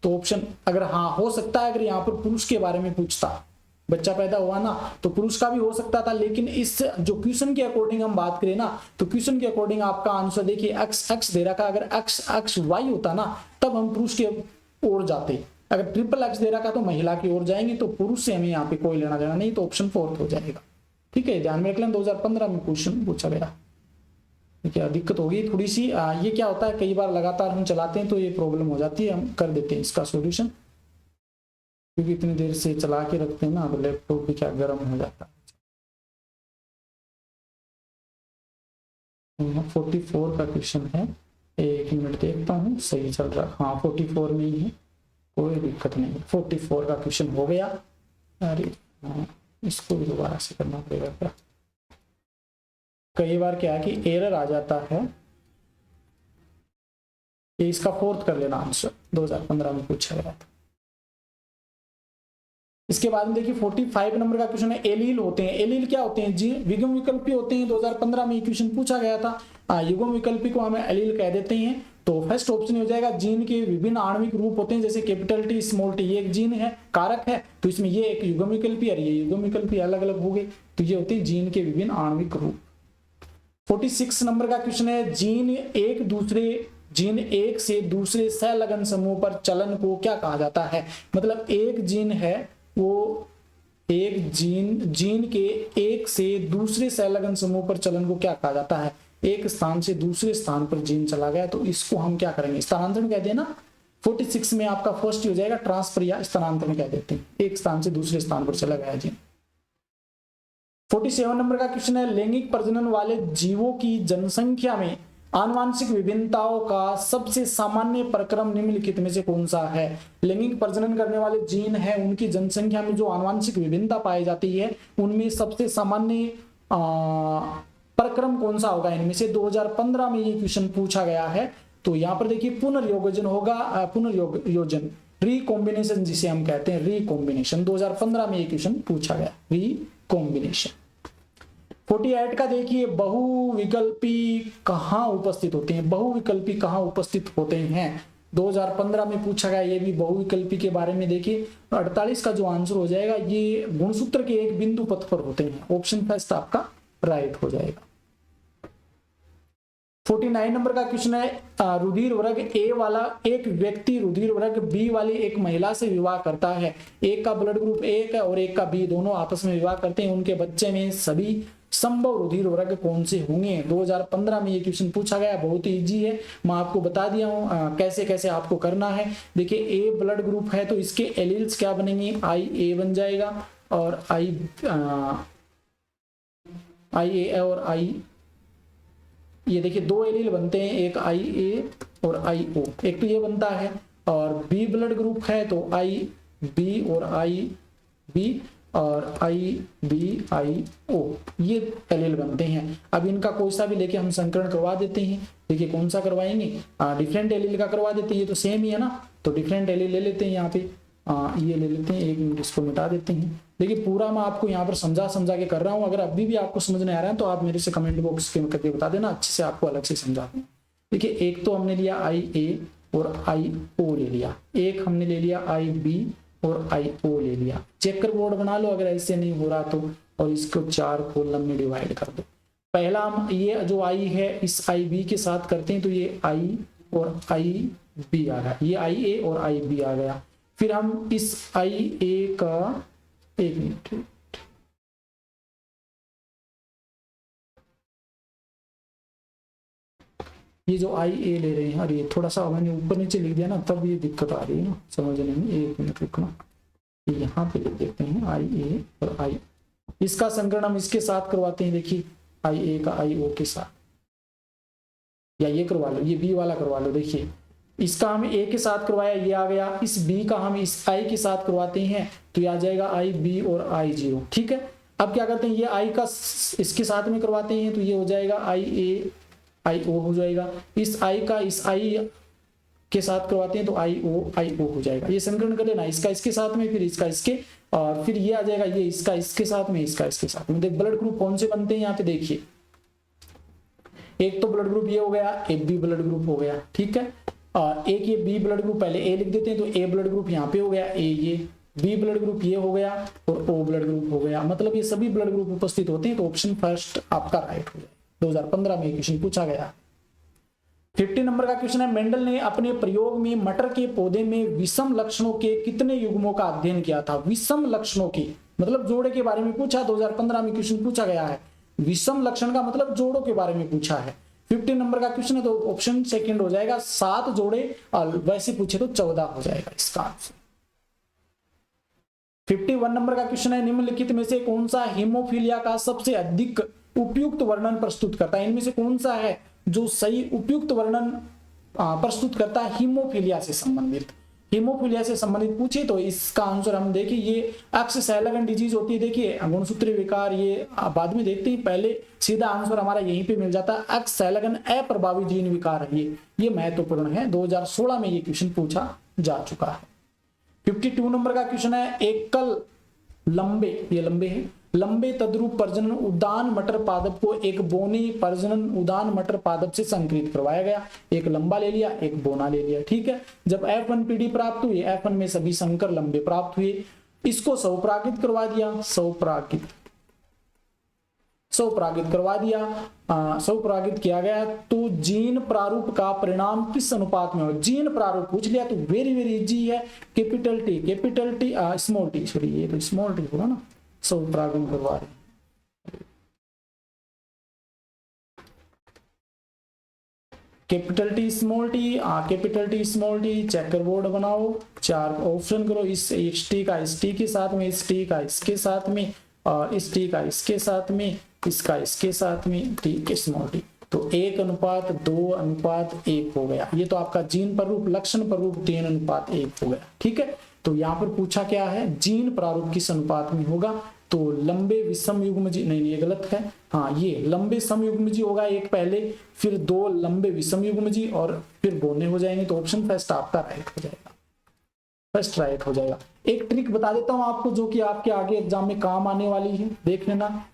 तो ऑप्शन अगर हाँ हो सकता है, अगर यहाँ पर पुरुष के बारे में पूछता, बच्चा पैदा हुआ ना तो पुरुष का भी हो सकता था। लेकिन इस जो क्वेश्चन के अकॉर्डिंग हम बात करें ना, तो क्वेश्चन के अकॉर्डिंग आपका आंसर देखिए अक्ष अक्ष दे रखा, अगर अक्ष अक्ष वाई होता ना तब हम पुरुष के ओर जाते। अगर ट्रिपल अक्ष दे रखा तो महिला की ओर जाएंगे, तो पुरुष से हमें यहाँ पे कोई लेना देना नहीं, तो ऑप्शन फोर्थ हो जाएगा। ठीक है, ध्यान में रख लें, 2015 में क्वेश्चन पूछा गया। ठीक है, दिक्कत होगी थोड़ी सी। ये क्या होता है, कई बार लगातार हम चलाते हैं तो ये प्रॉब्लम हो जाती है। हम कर देते हैं इसका सॉल्यूशन, क्योंकि इतनी देर से चला के रखते हैं ना तो लैपटॉप भी क्या गर्म हो जाता है। 44 का क्वेश्चन है, एक मिनट देखता हूँ सही चल रहा, हाँ 44 में ही है, कोई दिक्कत नहीं। 44 का क्वेश्चन हो गया। अरे इसको भी दोबारा से करना पड़ेगा क्या, कई बार क्या है कि एरर आ जाता है। ये इसका फोर्थ कर लेना आंसर, 2015 में पूछा गया था। इसके बाद में देखिए 45 नंबर का क्वेश्चन है, एलील होते हैं। एलील क्या होते हैं जी, युग्म विकल्पी होते हैं। 2015 में ये क्वेश्चन पूछा गया था। युग्म विकल्पी को हमें एलील कह देते हैं। तो फर्स्ट ऑप्शन हो जाएगा, जीन के विभिन्न आणविक रूप होते हैं, जैसे कैपिटल टी स्मॉल टी, ये एक जीन है, कारक है, तो इसमें ये एक युग्म विकल्पी और ये युग्म विकल्पी अलग अलग हो गए, तो ये होते हैं जीन के विभिन्न आणविक रूप। 46 नंबर का क्वेश्चन है, जीन एक से दूसरे सहलगन समूह पर चलन को क्या कहा जाता है। मतलब एक जीन है, वो एक जीन के एक से दूसरे सहलगन समूह पर चलन को क्या कहा जाता है। एक स्थान से दूसरे स्थान पर जीन चला गया तो इसको हम क्या करेंगे, स्थानांतरण कहते हैं ना। 46 में आपका फर्स्ट हो जाएगा ट्रांसफर या स्थानांतरण कह देते हैं, एक स्थान से दूसरे स्थान पर चला गया जीन। 47 नंबर का क्वेश्चन है, लैंगिक प्रजनन वाले जीवों की जनसंख्या में आनुवांशिक विभिन्नताओं का सबसे सामान्य प्रक्रम निम्नलिखित में से कौन सा है। लैंगिक प्रजनन करने वाले जीन है, उनकी जनसंख्या में जो आनुवांशिक विभिन्नता पाई जाती है उनमें सबसे सामान्य प्रक्रम कौन सा होगा इनमें से। 2015 में ये क्वेश्चन पूछा गया है। तो यहाँ पर देखिए पुनर्योजन होगा, पुनर्योजन, रिकॉम्बिनेशन जिसे हम कहते हैं, रिकॉम्बिनेशन। 2015 में ये क्वेश्चन पूछा गया, रिकॉम्बिनेशन। 48 का देखिए, बहुविकल्पी कहाँ उपस्थित होते हैं। बहुविकल्पी कहाँ उपस्थित होते हैं 2015 में पूछा गया, ये भी बहुविकल्पी के बारे में देखिए। 48 का जो आंसर हो जाएगा, ये गुणसूत्र के एक बिंदु पथ पर होते हैं। ऑप्शन फर्स्ट आपका राइट हो जाएगा। 49 नंबर का क्वेश्चन है, रुधिर वर्ग ए वाला एक व्यक्ति रुधिर वर्ग बी वाली एक महिला से विवाह करता है। एक का ब्लड ग्रुप ए है और एक का बी, दोनों आपस में विवाह करते हैं। उनके बच्चे में सभी संभव रुधिर वर्ग कौन से होंगे? 2015 में ये क्वेश्चन पूछा गया, बहुत ही इजी है, मैं आपको बता दिया हूँ कैसे कैसे आपको करना है। देखिए ए ब्लड ग्रुप है तो इसके एलील्स क्या बनेंगे? आई ए बन जाएगा और आई ए और आई, ये देखिए दो एलील बनते हैं, एक आई ए और आई ओ, एक तो ये बनता है। और बी ब्लड ग्रुप है तो आई बी और आई बी और आई बी आई ओ, ये एलील बनते हैं। अब इनका कोई सा भी लेके हम संकरण करवा देते हैं। देखिए कौन सा करवाएंगे? डिफरेंट एलील का करवा देते हैं, ये तो सेम ही है ना, तो डिफरेंट एलील ले लेते हैं यहाँ पे। ये ले लेते हैं, एक मिनट इसको मिटा देते हैं। देखिए पूरा मैं आपको यहाँ पर समझा के कर रहा हूँ, अगर अभी भी आपको समझ नहीं आ रहा है तो आप मेरे से कमेंट बॉक्स के करके बता देना, अच्छे से आपको अलग से समझा दूँ। देखिए एक तो हमने लिया आई ए और आई ओ ले लिया, एक हमने ले लिया आई बी और आई ओ ले लिया। चेकर बोर्ड बना लो अगर ऐसे नहीं हो रहा तो, और इसको 4 कॉलम में डिवाइड कर दो। पहला हम ये जो आई है इस आई बी के साथ करते हैं तो ये आई और आई बी आ गया, ये आई ए और आई बी आ गया। फिर हम इस आई ए का, एक मिनट, ये जो आई ए ले रहे हैं, अरे थोड़ा सा मैंने ऊपर नीचे लिख दिया ना तब ये दिक्कत आ रही है ना समझने में, एक मिनट रुकना, यहाँ पे लिख देते हैं आई ए और आई, इसका संकरण हम इसके साथ करवाते हैं। देखिए आई ए का आई ओ के साथ, या ये करवा लो, ये बी वाला करवा लो। देखिए इसका हम ए के साथ करवाया, ये आ गया। इस बी का हम इस आई के साथ करवाते हैं तो ये आ जाएगा आई बी और आई जीरो, ठीक है। अब क्या करते हैं, ये आई का इसके साथ में करवाते हैं तो ये हो जाएगा आई ए आई ओ हो जाएगा। इस आई का इस आई के साथ करवाते हैं तो आई ओ हो जाएगा। ये संकलन कर लेना, इसका इसके साथ में, फिर इसका इसके, और फिर ये आ जाएगा ये इसका इसके साथ में, इसका इसके साथ में। देख ब्लड ग्रुप कौन से बनते हैं यहाँ पे देखिए, एक तो ब्लड ग्रुप ये हो गया, एक बी ब्लड ग्रुप हो गया, ठीक है। और एक ये बी ब्लड ग्रुप, पहले ए लिख देते हैं तो ए ब्लड ग्रुप यहाँ पे हो गया, ए ये बी ब्लड ग्रुप ये हो गया और ओ ब्लड ग्रुप हो गया, मतलब ये सभी ब्लड ग्रुप उपस्थित होते हैं तो ऑप्शन फर्स्ट आपका राइट हो जाएगा। 2015 में क्वेश्चन पूछा गया। 50 नंबर का क्वेश्चन है, मेंडल ने अपने प्रयोग में मटर के पौधे में विषम लक्षणों के कितने युग्मों का अध्ययन किया था? विषम लक्षणों के मतलब जोड़े के बारे में पूछा, 2015 में क्वेश्चन पूछा गया है। विषम लक्षण का मतलब जोड़ों के बारे में पूछा है। 50 नंबर का क्वेश्चन है तो ऑप्शन सेकंड हो जाएगा, 7 जोड़े, और वैसे पूछे तो 14 हो जाएगा इसका आंसर। 51 नंबर का क्वेश्चन है, निम्नलिखित में से कौन सा हीमोफीलिया का सबसे अधिक उपयुक्त वर्णन प्रस्तुत करता है? इनमें से कौन सा है जो सही उपयुक्त वर्णन प्रस्तुत करता है हीमोफीलिया से संबंधित? हीमोफीलिया से संबंधित पूछे तो इसका आंसर हम देखिए, ये अक्ष-सैलगन डिजीज होती है। देखिए गुणसूत्रीय विकार ये बाद में देखते हैं, पहले सीधा आंसर हमारा यहीं पे मिल जाता है। अक्ष-सैलगन अप्रभावी जीन विकार है ये महत्वपूर्ण है। 2016 में ये क्वेश्चन पूछा जा चुका है। 52 नंबर का क्वेश्चन है, एकल लंबे, ये लंबे है, लंबे तद्रुप प्रजनन उदान मटर पादप को एक बोनी प्रजनन उदान मटर पादप से संकरित करवाया गया। एक लंबा ले लिया, एक बोना ले लिया, ठीक है। जब F1 पीढ़ी प्राप्त हुई, F1 में सभी संकर लंबे प्राप्त हुए, इसको स्वपरागित करवा दिया, स्वपरागित करवा दिया, स्वपरागित किया गया तो जीन प्रारूप का परिणाम किस अनुपात में हो? जीन प्रारूप पूछ लिया तो वेरी वेरी इजी है, capital T small T, sorry ये तो स्मॉल टी होगा ना, स्वपरागन करवा रहे। Capital T small T, checker board बनाओ, 4 ऑप्शन करो, इस टी का इस टी के साथ में, इस टी का इसके साथ में, और इस टी का इसके साथ में, इसका इसके साथ में, ठीक है स्मॉल टी, तो 1:2:1 हो गया। ये तो आपका जीन प्रारूप, लक्षण प्रारूप 3:1 हो गया, ठीक है। तो यहाँ पर पूछा क्या है, जीन प्रारूप किस अनुपात में होगा? तो लंबे विषम युग्मजी, नहीं ये गलत है, हाँ ये लंबे सम युग्मजी होगा एक पहले, फिर 2 लंबे विषम युग्मजी और फिर बोने हो जाएंगे, तो ऑप्शन फर्स्ट आपका राइट हो जाएगा, फर्स्ट राइट हो जाएगा। एक ट्रिक बता देता हूं आपको जो कि आपके आगे एग्जाम में काम आने वाली है, देख लेना।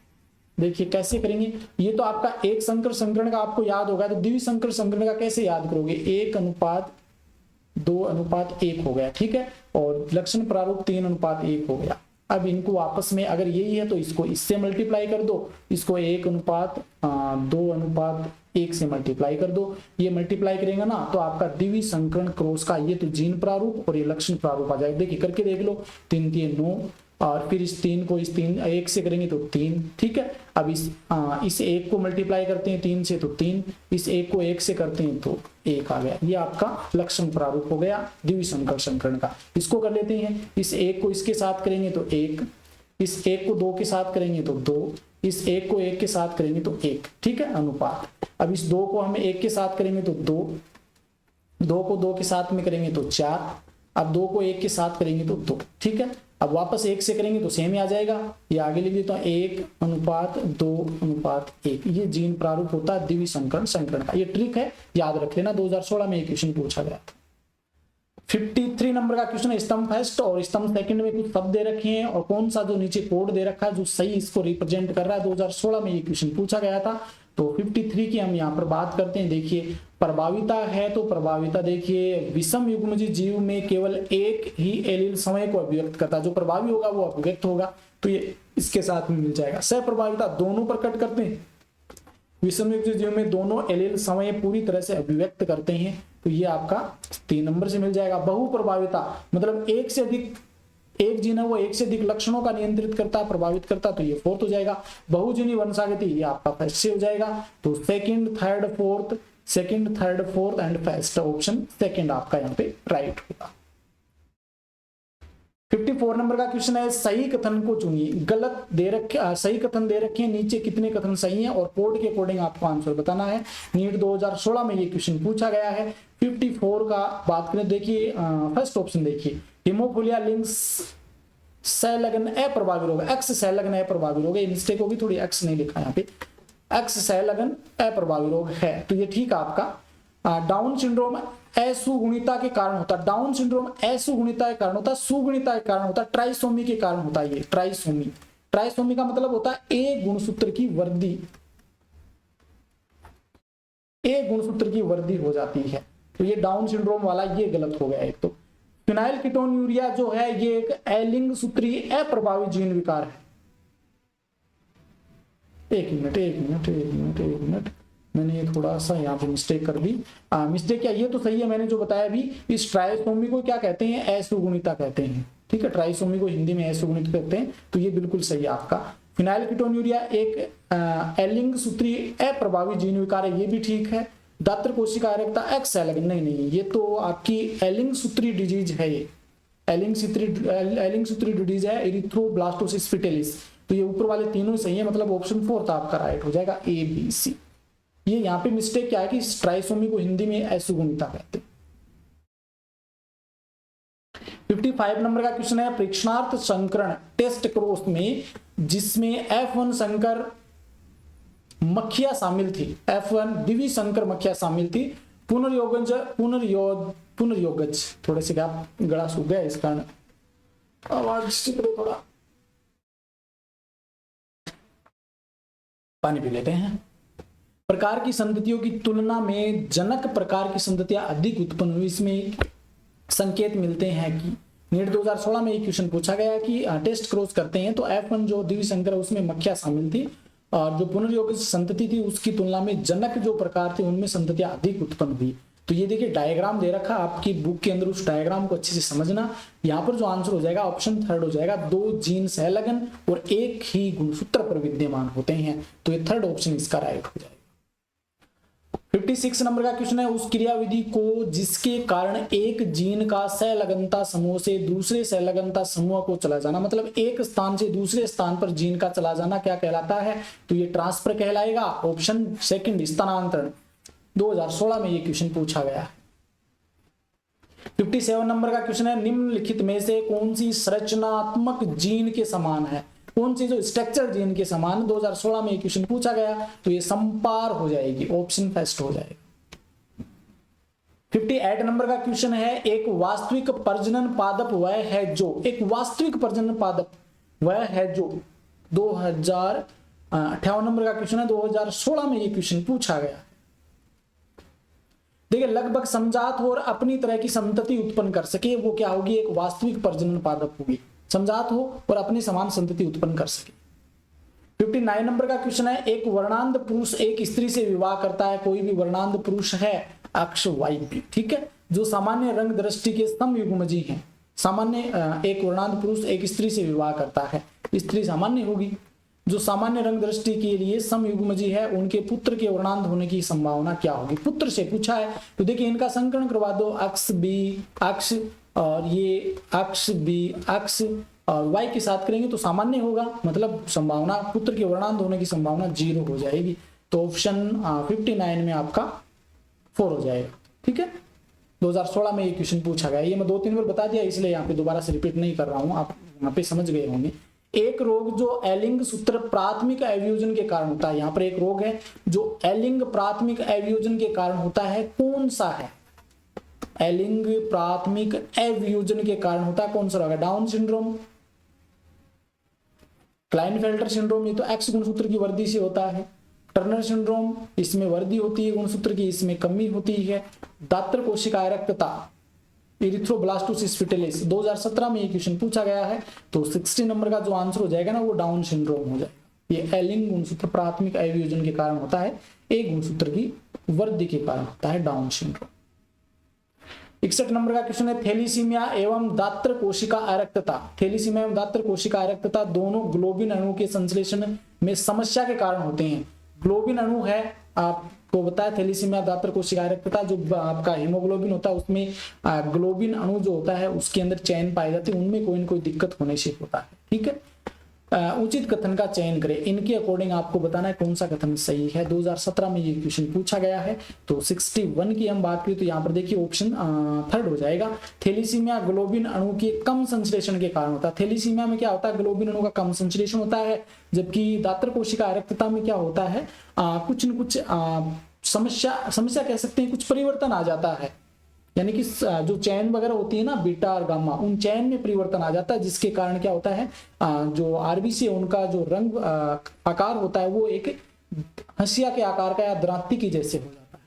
देखिए कैसे करेंगे, ये तो आपका एक संकर संकरण का आपको याद होगा, तो द्विसंकर संकरण का कैसे याद करोगे? 1:2:1 हो गया, ठीक है, और लक्षण प्रारूप 3:1 हो गया। अब इनको आपस में अगर यही है तो इसको इससे मल्टीप्लाई कर दो, इसको 1:2:1 से मल्टीप्लाई कर दो। ये मल्टीप्लाई करेंगे ना तो आपका द्विविध संकरण क्रॉस का ये तो जीन प्रारूप और ये लक्षण प्रारूप आ जाएगा। देखिए करके देख लो, 3 3 9 और फिर इस 3 को इस 3 1 से करेंगे तो 3, ठीक है। अब इस 1 को मल्टीप्लाई करते हैं 3 से तो 3, इस 1 को 1 से करते हैं तो 1 आ गया। ये आपका लक्षण प्रारूप हो गया द्विविध संकरण संकरण का। इसको कर लेते हैं, इस 1 को इसके साथ करेंगे तो 1, इस 1 को 2 के साथ करेंगे तो 2, इस 1 को 1 के साथ करेंगे तो 1, ठीक है, अनुपात। अब इस 2 को हम 1 के साथ करेंगे तो 2, 2 को 2 के साथ में करेंगे तो 4, अब 2 को 1 के साथ करेंगे तो 2, ठीक है। अब वापस 1 से करेंगे तो सेम ही आ जाएगा, ये आगे लिख देता हूं 1:2:1। ये जीन प्रारूप होता है द्विविध संकरण संकरण का। ये ट्रिक है, याद रख लेना, 2016 में ये क्वेश्चन पूछा गया था। 53 नंबर का क्वेश्चन है स्तंभ फर्स्ट और स्तंभ सेकंड में कुछ शब्द दे रखे हैं और कौन सा जो नीचे कोड दे रखा है जो सही इसको रिप्रेजेंट कर रहा है। 2016 में ये क्वेश्चन पूछा गया था। तो 53 की हम यहाँ पर बात करते हैं। देखिए प्रभाविता है तो प्रभाविता देखिए विषम युग्मज जीव में केवल एक ही एलील समय को अभिव्यक्त करता है, जो प्रभावी होगा वो अभिव्यक्त होगा, तो ये इसके साथ में मिल जाएगा। सहप्रभाविता दोनों पर कट करते हैं, विषम युग्मज जीव में दोनों एलील समय पूरी तरह से अभिव्यक्त करते हैं, तो ये आपका 3 नंबर से मिल जाएगा। बहुप्रभाविता मतलब एक से अधिक, एक जीन है वो एक से अधिक लक्षणों का नियंत्रित करता प्रभावित करता, तो ये 4th हो जाएगा। बहुजीनी वंशागति ये आपका फर्स्ट से हो जाएगा, तो second third fourth and first option second आपका यहाँ पे राइट होगा। 54 नंबर का क्वेश्चन है सही कथन को चुनिए। गलत दे रखे, सही कथन दे रखे हैं, नीचे कितने कथन सही हैं और कोड के अकॉर्डिंग आपको आंसर बताना है। नीट 2016 में ये क्वेश्चन पूछा गया है। 54 का बात करें, देखिए फर्स्ट ऑप्शन देखिए, हिमोफिलिया लिंक्स संलग्न अप्रभावी रोग, एक्स संलग्न अप्रभावी रोग, ये मिस्टेक होगी थोड़ी, एक्स नहीं लिखा यहाँ पे, एक्स संलग्न अप्रभावी रोग है, तो ये ठीक है आपका। डाउन सिंड्रोम असुगुणिता के कारण होता है, डाउन सिंड्रोम असुगुणिता के कारण होता है, सुगुणिता के कारण होता है, ट्राइसोमी के कारण होता है। ये ट्राइसोमी का मतलब होता है ए गुणसूत्र की वृद्धि, ए गुणसूत्र की वृद्धि हो जाती है, तो ये डाउन सिंड्रोम वाला ये गलत हो गया। एक तो फिनाइल कीटोन्यूरिया जो है ये एक एलिंग सूत्री अप्रभावी जीन विकार है। एक मिनट मैंने ये थोड़ा सा यहाँ पे मिस्टेक कर दी। मिस्टेक क्या, ये तो सही है मैंने जो बताया अभी। इस ट्राइसोमी को क्या कहते हैं, असुगुणिता कहते हैं, ठीक है, ट्राइसोमी को हिंदी में असुगुणित कहते हैं, तो ये बिल्कुल सही है आपका। फिनाइल कीटोन्यूरिया एक एलिंग सूत्री अप्रभावी जीन विकार है, ये भी ठीक है। दात्र कोशिका अरेक्टा एक्स संलग्न, नहीं ये तो आपकी एलिंग सूत्री डिजीज है, ये एलिंग सूत्री डिजीज है, एरिथ्रोब्लास्टोसिस फिटेलिस, तो ये ऊपर वाले तीनों सही है, मतलब ऑप्शन 4 आपका राइट हो जाएगा, ए बी सी। ये यहाँ पे मिस्टेक क्या है कि ट्राइसोमी को हिंदी में असुगुणिता कहते हैं। 55 नंबर का क्वेश्चन है परीक्षणार्थ संकरण टेस्ट क्रॉस में जिसमें F1 संकर मक्खियां शामिल थी, F1 द्विवीय संकर मक्खियां शामिल थी, पुनर्योगज थोड़े से क्या गला सूख गया इस कारण आवाज थोड़ा पानी पी लेते हैं। प्रकार की संततियों की तुलना में जनक प्रकार की संततियां अधिक उत्पन्न हुई, इसमें संकेत मिलते हैं कि नीट 2016 में एक क्वेश्चन पूछा गया कि टेस्ट क्रॉस करते हैं तो F1 जो द्विवीय संकर है उसमें मक्खियां शामिल थी और जो पुनर्योगज संतति थी उसकी तुलना में जनक जो प्रकार थे उनमें संततियां अधिक उत्पन्न हुई। तो ये देखिए डायग्राम दे रखा आपकी बुक के अंदर, उस डायग्राम को अच्छे से समझना। यहाँ पर जो आंसर हो जाएगा ऑप्शन 3 हो जाएगा, 2 जीन संलग्न और एक ही गुणसूत्र पर विद्यमान होते हैं, तो ये 3rd ऑप्शन इसका राइट हो जाएगा। 56 नंबर का क्वेश्चन है उस क्रियाविधि को जिसके कारण एक जीन का संलग्नता समूह से दूसरे संलग्नता समूह को चला जाना, मतलब एक स्थान से दूसरे स्थान पर जीन का चला जाना क्या कहलाता है, तो ये ट्रांसफर कहलाएगा। ऑप्शन 2 स्थानांतरण, 2016 में ये क्वेश्चन पूछा गया है। 57 नंबर का क्वेश्चन है निम्नलिखित में से कौन सी संरचनात्मक जीन के समान है, कौन सी जो स्ट्रक्चर जीन के समान, 2016 में क्वेश्चन पूछा गया, तो ये संपार हो जाएगी, ऑप्शन फर्स्ट हो जाएगा। 58 नंबर का क्वेश्चन है एक वास्तविक प्रजनन पादप वह है जो, एक वास्तविक प्रजनन पादप वह है जो 2058 नंबर का क्वेश्चन है, 2016 में ये क्वेश्चन पूछा गया। देखिए लगभग समजात हो और अपनी तरह की संतति उत्पन्न कर सके, वो क्या होगी, एक वास्तविक प्रजनन पादप होगी। समझात हो और अपनी समान संतति उत्पन्न कर सके। 59 नंबर का क्वेश्चन है, एक वर्णांध पुरुष एक स्त्री से विवाह करता है, कोई भी वर्णांध पुरुष है अक्ष वाई, ठीक है, जो सामान्य रंग दृष्टि के समयुग्मजी हैं। सामान्य एक वर्णांध पुरुष एक स्त्री से विवाह करता है, स्त्री सामान्य होगी, जो सामान्य रंग दृष्टि के लिए समयुग्मजी है, उनके पुत्र के वर्णांध होने की संभावना क्या होगी? पुत्र से पूछा है, तो देखिए इनका संकरण करवा दो, अक्ष बी अक्ष और ये अक्ष बी अक्ष और वाई के साथ करेंगे तो सामान्य होगा, मतलब संभावना पुत्र के वर्णांध होने की संभावना 0 हो जाएगी। तो ऑप्शन 59 में आपका 4 हो जाएगा, ठीक है। 2016 में ये क्वेश्चन पूछा गया, ये मैं 2-3 बार बता दिया इसलिए यहाँ पे दोबारा से रिपीट नहीं कर रहा हूँ, आप यहाँ पे समझ गए होंगे। एक रोग जो एलिंग सूत्र प्राथमिक अवयोजन के कारण होता है, यहाँ पर एक रोग है जो एलिंग प्राथमिक अवयोजन के कारण होता है, कौन सा है? एलिंग प्राथमिक अवयोजन के कारण होता है, कौन सा होगा? डाउन सिंड्रोम, क्लाइनफेल्टर सिंड्रोम, ये तो एक्स गुणसूत्र की वृद्धि से होता है। टर्नर सिंड्रोम, इसमें वृद्धि होती है गुणसूत्र की, इसमें कमी होती है। दात्र कोशिका रक्तता, इरिथ्रोब्लास्टोसिस फिटिलिस, 2017 में ये क्वेश्चन पूछा गया है, तो 60 नंबर का जो आंसर हो जाएगा ना वो डाउन सिंड्रोम हो जाएगा। ये एलिंग गुणसूत्र प्राथमिक अवयोजन के कारण होता है, एक गुणसूत्र की वृद्धि के कारण होता है डाउन सिंड्रोम। 61 नंबर का क्वेश्चन है, थैलीसीमिया एवं दात्र कोशिका अरक्तता, थैलीसीमिया एवं दात्र कोशिका अरक्तता दोनों ग्लोबिन अणु के संश्लेषण में समस्या के कारण होते हैं। ग्लोबिन अणु है, आपको बताया थैलीसीमिया दात्र कोशिका अरक्तता, जो आपका हीमोग्लोबिन होता है उसमें ग्लोबिन अणु जो होता है उसके अंदर चैन पाई जाती है, उनमें कोई न कोई दिक्कत होने से होता है, ठीक है। उचित कथन का चयन करें, इनके अकॉर्डिंग आपको बताना है कौन सा कथन सही है। 2017 में ये क्वेश्चन पूछा गया है, तो 61 की हम बात करें तो यहाँ पर देखिए ऑप्शन 3 हो जाएगा। थैलीसीमिया ग्लोबिन अणु के कम संश्लेषण के कारण होता है। थैलीसीमिया में क्या होता है? ग्लोबिन अणु का कम संश्लेषण होता है, जबकि दात्र कोशिका अरक्तता में क्या होता है? कुछ न कुछ समस्या कह सकते हैं, कुछ परिवर्तन आ जाता है, यानी कि जो चैन वगैरह होती है ना बीटा और गामा, उन चैन में परिवर्तन आ जाता है, जिसके कारण क्या होता है जो आरबीसी है उनका जो रंग आकार होता है वो एक हंसिया के आकार का या द्रांति की जैसे हो जाता है।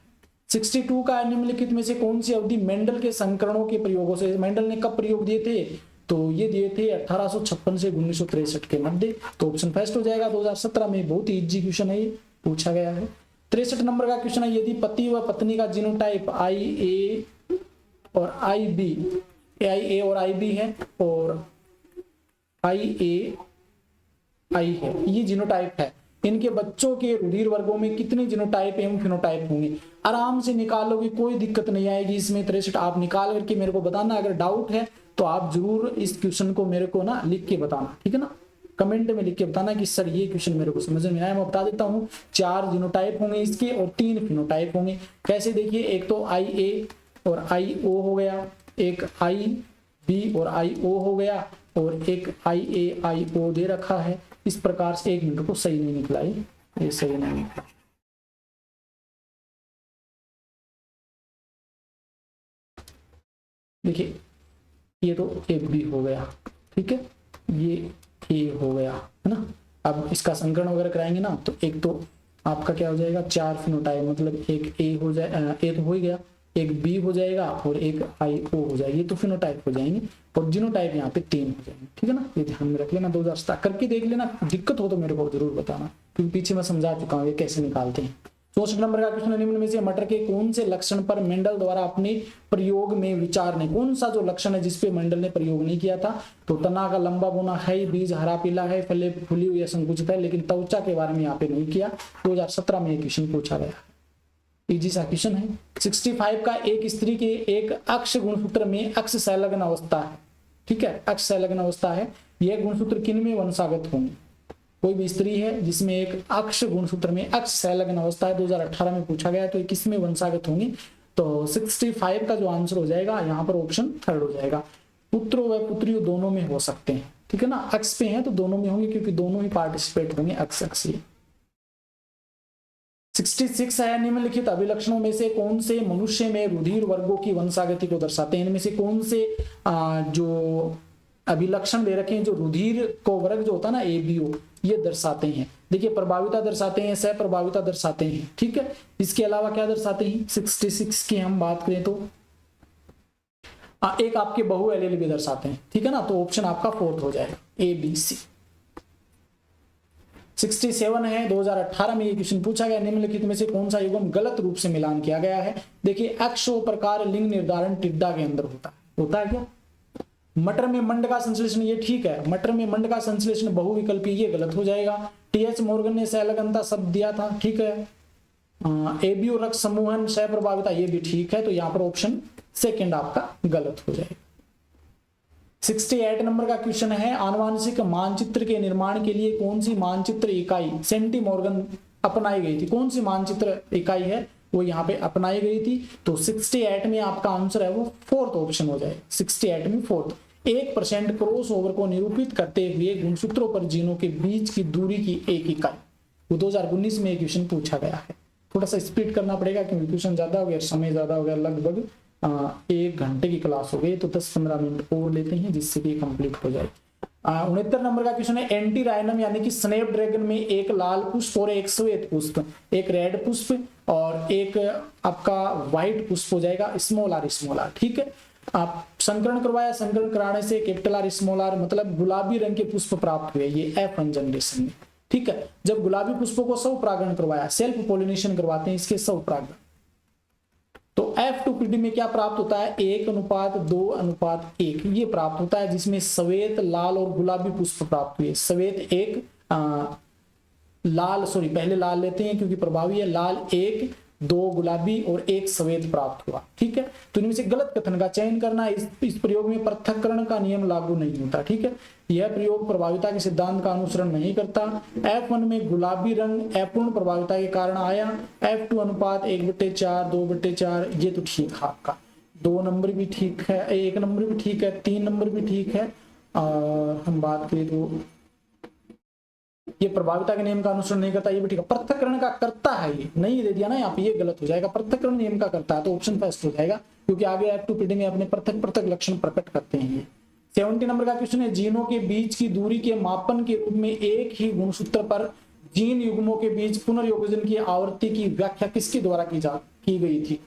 62 का निम्नलिखित में से कौन सी अवधि मेंडल के संकरणों के प्रयोगों से, मेंडल ने कब प्रयोग दिए थे? तो ये दिए थे 1856 से 1963 के मध्य, तो ऑप्शन फर्स्ट हो जाएगा। 2017 में बहुत ही इजी क्वेश्चन है, ये पूछा गया है। 63 नंबर का क्वेश्चन है, यदि पति व पत्नी का जीनोटाइप IA और IB, IA और IB है और IA I है, ये जीनोटाइप है, इनके बच्चों के रुधिर वर्गों में कितने जीनोटाइप एवं फिनोटाइप होंगे? आराम से निकालोगे, कोई दिक्कत नहीं आएगी इसमें। 63 आप निकाल करके मेरे को बताना, अगर डाउट है तो आप जरूर इस क्वेश्चन को मेरे को ना लिख के बताना, ठीक है ना, कमेंट में लिख के बताना कि सर ये क्वेश्चन मेरे को समझ में आया। मैं बता देता हूँ, 4 जीनोटाइप होंगे इसके और 3 फिनोटाइप होंगे। कैसे? देखिए, एक तो IA और IO हो गया, एक IB और IO हो गया और एक IA IO दे रखा है। इस प्रकार से 1 मिनट को सही नहीं निकला, ये सही नहीं निकला। देखिए ये तो AB हो गया, ठीक है, ये A हो गया, है ना। अब इसका संकरण वगैरह कराएंगे ना, तो एक तो आपका क्या हो जाएगा 4 फिनोटाइप, मतलब एक A हो जाए, A तो हो ही गया, एक B हो जाएगा और एक IO हो जाएगी, ये तो फिनोटाइप हो जाएंगे और जीनोटाइप यहाँ पे 3 हो जाएंगे, ठीक है ना। ये ध्यान में रख लेना, 2000 करके देख लेना, दिक्कत हो तो मेरे को जरूर बताना, क्योंकि पीछे मैं समझा चुका हूँ ये कैसे निकालते हैं। 64 नंबर का क्वेश्चन, निम्न में से मटर के कौन से लक्षण पर मेंडल द्वारा अपने प्रयोग में विचार नहीं, कौन सा जो लक्षण है जिसपे मेंडल ने प्रयोग नहीं किया था? तो तना का लंबा बोना है, बीज हरा पीला है, फले फूली हुई या संकुचित है, लेकिन त्वचा के बारे में यहाँ पे नहीं किया। 2017 में ये क्वेश्चन पूछा गया, इजी सा क्वेश्चन है। 65 का, एक स्त्री के एक अक्ष गुणसूत्र में अक्ष संलग्न अवस्था है, ठीक है, अक्ष संलग्न अवस्था है, यह गुणसूत्र किन में वंशागत होंगे? कोई भी स्त्री है जिसमें एक अक्ष गुणसूत्र में अक्ष संलग्न अवस्था है, 2018 में पूछा गया, तो ये किस में वंशागत होंगी? तो 65 का जो आंसर हो जाएगा यहाँ पर ऑप्शन 3 हो जाएगा। पुत्र व पुत्री दोनों में हो सकते हैं, ठीक है ना, अक्ष पे हैं तो दोनों में होंगे, क्योंकि दोनों ही पार्टिसिपेट होंगे अक्ष अक्षीय। 66 है, निम्नलिखित अभिलक्षणों में से कौन से मनुष्य में रुधिर वर्गों की वंशागति को दर्शाते हैं? इनमें से कौन से जो अभिलक्षण दे रखे हैं जो रुधिर को वर्ग जो होता है ना ABO, ये दर्शाते हैं? देखिए, प्रभाविता दर्शाते हैं, सह प्रभाविता दर्शाते हैं, ठीक है। इसके अलावा क्या दर्शाते हैं? 66 की हम बात करें तो एक आपके बहु एलील भी दर्शाते हैं, ठीक है ना। तो ऑप्शन आपका फोर्थ हो जाएगा ए बी सी। 67 है, 2018 में ये क्वेश्चन पूछा गया, निम्नलिखित में से कौन सा युग्म गलत रूप से मिलान किया गया है। देखिए एक्सो प्रकार लिंग निर्धारण टिड्डा के अंदर होता है क्या। मटर में मंड का संश्लेषण, ये ठीक है, मटर में मंड का संश्लेषण बहुविकल्पी, ये गलत हो जाएगा। टीएच मॉर्गन ने सहलगनता शब्द दिया था, ठीक है। एबीओ रक्त समूहन सह प्रभाविता, ये भी ठीक है, तो यहाँ पर ऑप्शन सेकंड आपका गलत हो जाएगा। 68 नंबर का क्वेश्चन है, आनुवांशिक मानचित्र के निर्माण के लिए कौन सी मानचित्र इकाई सेंटी मॉर्गन अपनाई गई थी। कौन सी मानचित्र इकाई है वो यहाँ पे अपनाई गई थी। तो 68 में आपका आंसर है वो फोर्थ ऑप्शन हो जाएगा। 68 में फोर्थ, 1% क्रॉस ओवर को निरूपित करते हुए गुणसूत्रों पर जीनों के बीच की दूरी की एक इकाई, वो 2019 में एक क्वेश्चन पूछा गया है। थोड़ा सा स्पीड करना पड़ेगा क्योंकि क्वेश्चन ज्यादा हो गया, समय ज्यादा हो गया, लगभग 1 घंटे की क्लास हो गई, तो 10-15 मिनट और लेते हैं जिससे कि कंप्लीट हो जाए। 69 नंबर का क्वेश्चन है, एंटी राइनम यानी कि स्नैप ड्रैगन में एक लाल पुष्प और एक श्वेत पुष्प, एक रेड पुष्प और एक आपका व्हाइट पुष्प हो जाएगा, स्मॉल आर, ठीक है। आप संकरण करवाया, संकरण कराने से कैपिटल आर स्मॉल आर मतलब गुलाबी रंग के पुष्प प्राप्त हुए, ये F1 जनरेशन में, ठीक है। जब गुलाबी पुष्पों को स्व परागण करवाया, सेल्फ पोलिनेशन करवाते हैं इसके स्व परागण, तो F2PD में क्या प्राप्त होता है, 1:2:1 ये प्राप्त होता है, जिसमें श्वेत, लाल और गुलाबी पुष्प प्राप्त हुए। श्वेत एक, लाल सॉरी पहले लाल लेते हैं क्योंकि प्रभावी है, लाल 1, 2 गुलाबी और 1 श्वेत प्राप्त हुआ, ठीक है। तो इनमें से गलत कथन का चयन करना, इस प्रयोग में पृथक्करण का नियम लागू नहीं होता, ठीक है। यह प्रयोग प्रभाविता के सिद्धांत का अनुसरण नहीं करता। F1 में गुलाबी रंग अपूर्ण प्रभाविता के कारण आया। F2 अनुपात 1/4, 2/4, ये तो ठीक है आपका। 2 नंबर भी ठीक है, 1 नंबर भी ठीक है, 3 नंबर भी ठीक है। और हम बात करें तो ये प्रभाविता के नियम का अनुसरण नहीं करता, ये भी ठीक है। पृथक्करण का करता है, ये नहीं दे दिया ना यहाँ पे, ये गलत हो जाएगा। पृथक्करण नियम का करता है तो ऑप्शन फर्स्ट हो जाएगा, क्योंकि आगे F2PD में अपने पृथक लक्षण प्रकट करते हैं ये। 70 नंबर का क्वेश्चन है, जीनों के बीच की दूरी के मापन के रूप में एक ही गुणसूत्र पर जीन युग्मों के बीच पुनर्योगजन की आवृत्ति की व्याख्या किसके द्वारा की गई थी।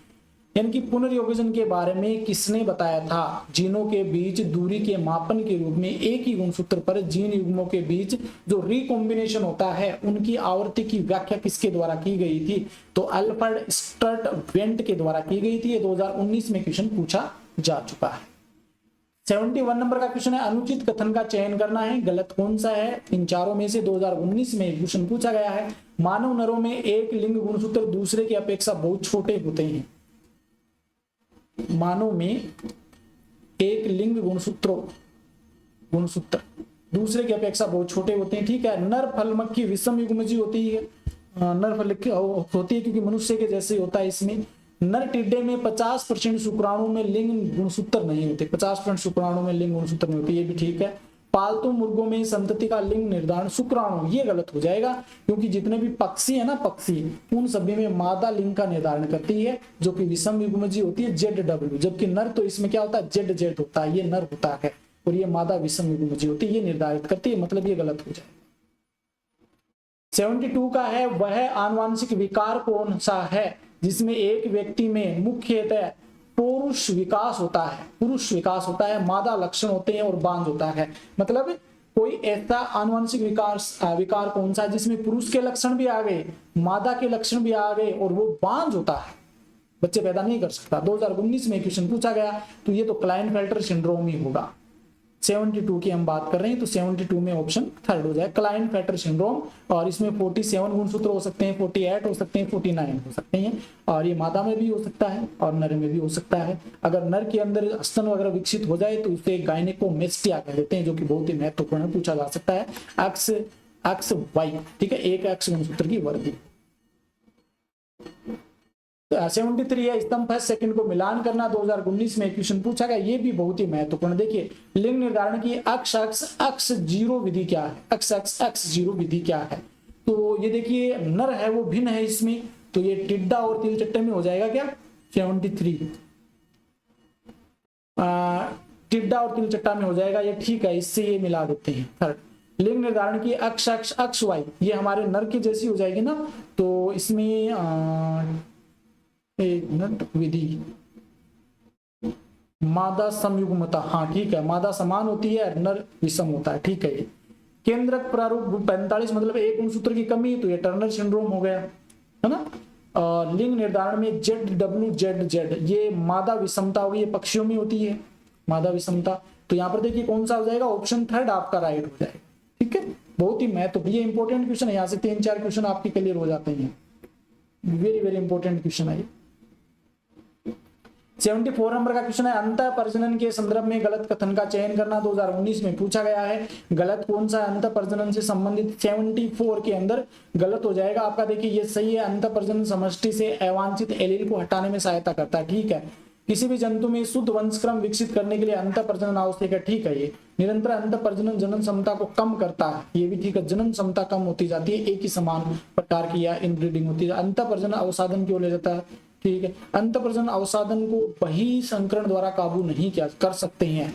यानी कि पुनर्योगजन के बारे में किसने बताया था। जीनों के बीच दूरी के मापन के रूप में एक ही गुणसूत्र पर जीन युग्मों के बीच जो रिकॉम्बिनेशन होता है उनकी आवृत्ति की व्याख्या किसके द्वारा की गई थी। तो अल्फ्रेड स्टर्टवेंट के द्वारा की गई थी। ये 2019 में क्वेश्चन पूछा जा चुका है। 71 नंबर का क्वेश्चन है, अनुचित कथन का चयन करना है, गलत कौन सा है। इन चारों में से 2019 में क्वेश्चन पूछा गया है, मानव नरों में एक लिंग गुणसूत्र दूसरे की अपेक्षा बहुत छोटे होते हैं। मानव में एक लिंग गुणसूत्र दूसरे की अपेक्षा बहुत छोटे होते हैं, ठीक है। नर फल मक्खी विषम युग्मजी होती है, नर फल होती है क्योंकि मनुष्य के जैसे होता है। इसमें नर टिड्डे में 50% शुक्राणु में लिंग गुणसूत्र नहीं होते, 50% शुक्राणु में लिंग गुणसूत्र नहीं होते, ये भी ठीक है। पालतू मुर्गों में संतति का लिंग निर्धारण शुक्राणु, ये गलत हो जाएगा क्योंकि जितने भी पक्षी है ना, पक्षी उन सभी में मादा लिंग का निर्धारण करती है जो कि विषम युग्मजी होती है ZW, जबकि नर तो इसमें क्या होता है ZZ होता है, ये नर होता है और ये मादा विषम युग्मजी होती है, ये निर्धारित करती है, मतलब ये गलत हो जाएगा। 72 का है, वह आनुवांशिक विकार कौन सा है जिसमें एक व्यक्ति में मुख्यतः पुरुष विकास होता है, मादा लक्षण होते हैं और बांझ होता है। मतलब कोई ऐसा आनुवंशिक विकार कौन सा है जिसमें पुरुष के लक्षण भी आ गए, मादा के लक्षण भी आ गए और वो बांझ होता है, बच्चे पैदा नहीं कर सकता। 2019 में क्वेश्चन पूछा गया, तो ये तो क्लाइनफेल्टर सिंड्रोम ही होगा। 72 की हम बात कर रहे हैं तो 72 में ऑप्शन थर्ड हो जाए, क्लाइनफेल्टर सिंड्रोम। और इसमें 47 गुणसूत्र हो सकते हैं, 48 हो सकते हैं, 49 हो सकते हैं, और ये मादा में भी हो सकता है और नर में भी हो सकता है। अगर नर के अंदर स्तन वगैरह विकसित हो जाए तो उसे गायनेकोमेस्टिया कह देते हैं, जो कि बहुत ही महत्वपूर्ण पूछा जा सकता है। XY, ठीक है, एक X गुणसूत्र की वर्दी। 73 है, स्तंभ फर्स्ट सेकंड को मिलान करना, 2019 में क्वेश्चन पूछा गया, ये भी बहुत ही महत्वपूर्ण। देखिए लिंग निर्धारण की अक्ष जीरो विधि क्या है, अक्ष जीरो विधि क्या है। तो ये देखिए नर है वो भिन्न है इसमें, तो ये टिड्डा और तिलचट्टे में हो जाएगा क्या 73, टिड्डा और तिलचट्टा में हो जाएगा, ये ठीक है, इससे ये मिला देते हैं। थर्ड लिंग निर्धारण की अक्ष वाई, ये हमारे नर की जैसी हो जाएगी ना, तो इसमें एक मिनट विधि मादा समयुग्मता, हाँ ठीक है, मादा समान होती है, नर विषम होता है, ठीक है। ये केंद्रक प्रारूप 45 मतलब एक गुणसूत्र की कमी, तो ये टर्नर सिंड्रोम हो गया, है ना। लिंग निर्धारण में ZWZZ ये मादा विषमता होगी, ये पक्षियों में होती है मादा विषमता। तो यहाँ पर देखिए कौन सा हो जाएगा, ऑप्शन थर्ड आपका राइट हो जाएगा, ठीक है। बहुत ही महत्वपूर्ण, ये इंपॉर्टेंट क्वेश्चन है, यहाँ से 3-4 क्वेश्चन आपके क्लियर हो जाते हैं, वेरी वेरी इंपॉर्टेंट क्वेश्चन है। 74 नंबर का क्वेश्चन है, अंतः प्रजनन के संदर्भ में गलत कथन का चयन करना, 2019 में पूछा गया है। गलत कौन सा अंतः प्रजनन से संबंधित 74 के अंदर गलत हो जाएगा आपका। देखिए ये सही है, अंतः प्रजनन समष्टि से अवांछित एलील को हटाने में सहायता करता है, ठीक है। किसी भी जंतु में शुद्ध वंशक्रम विकसित करने के लिए अंतः प्रजनन आवश्यक है, ठीक है। ये निरंतर अंतः प्रजनन जनन क्षमता को कम करता है, ये भी ठीक है, जनन क्षमता कम होती जाती है, एक ही समान प्रकार की या इनब्रीडिंग होती है। अंतः प्रजनन अवसाधन क्यों ले जाता है, ठीक है। अंतः प्रजनन अवसाधन को बहिःसंकरण द्वारा काबू नहीं किया कर सकते हैं,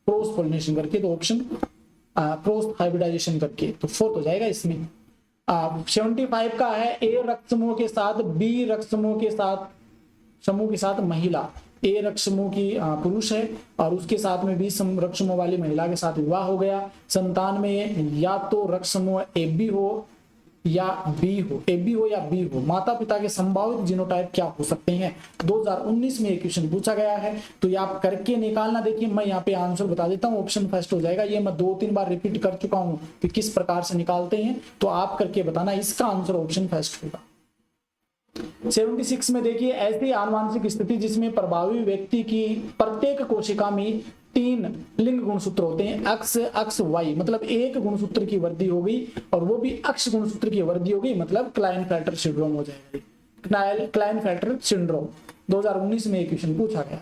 क्रॉस पोलिनेशन करके, तो ऑप्शन क्रॉस हाइब्रिडाइजेशन करके, तो फोर्थ हो जाएगा इसमें। 75 का है, ए रक्त समूह के साथ बी रक्त समूह के साथ महिला, ए रक्त समूह की पुरुष है और उसके साथ में बी रक्त समूह वाली महिला के साथ विवाह हो गया। संतान में या तो रक्त समूह ए बी हो या बी हो, माता पिता के संभावित जीनोटाइप क्या हो सकते हैं, 2019 में ये क्वेश्चन पूछा गया है। तो ये आप करके निकालना, देखिए मैं यहाँ पे आंसर बता देता हूँ, ऑप्शन फर्स्ट हो जाएगा। ये मैं 2-3 बार रिपीट कर चुका हूँ कि किस प्रकार से निकालते हैं, तो आप करके बताना, इसका आंसर ऑप्शन फर्स्ट होगा। 76 में देखिए, ऐसी आनुवांशिक स्थिति जिसमें प्रभावी व्यक्ति की प्रत्येक कोशिका में 3 लिंग गुणसूत्र होते हैं, अक्ष वाई, मतलब एक गुणसूत्र की वृद्धि हो गई और वो भी अक्ष गुणसूत्र की वृद्धि हो गई, मतलब क्लाइनफेल्टर सिंड्रोम हो जाएगा। क्लाइनफेल्टर सिंड्रोम 2019 में एक क्वेश्चन पूछा गया।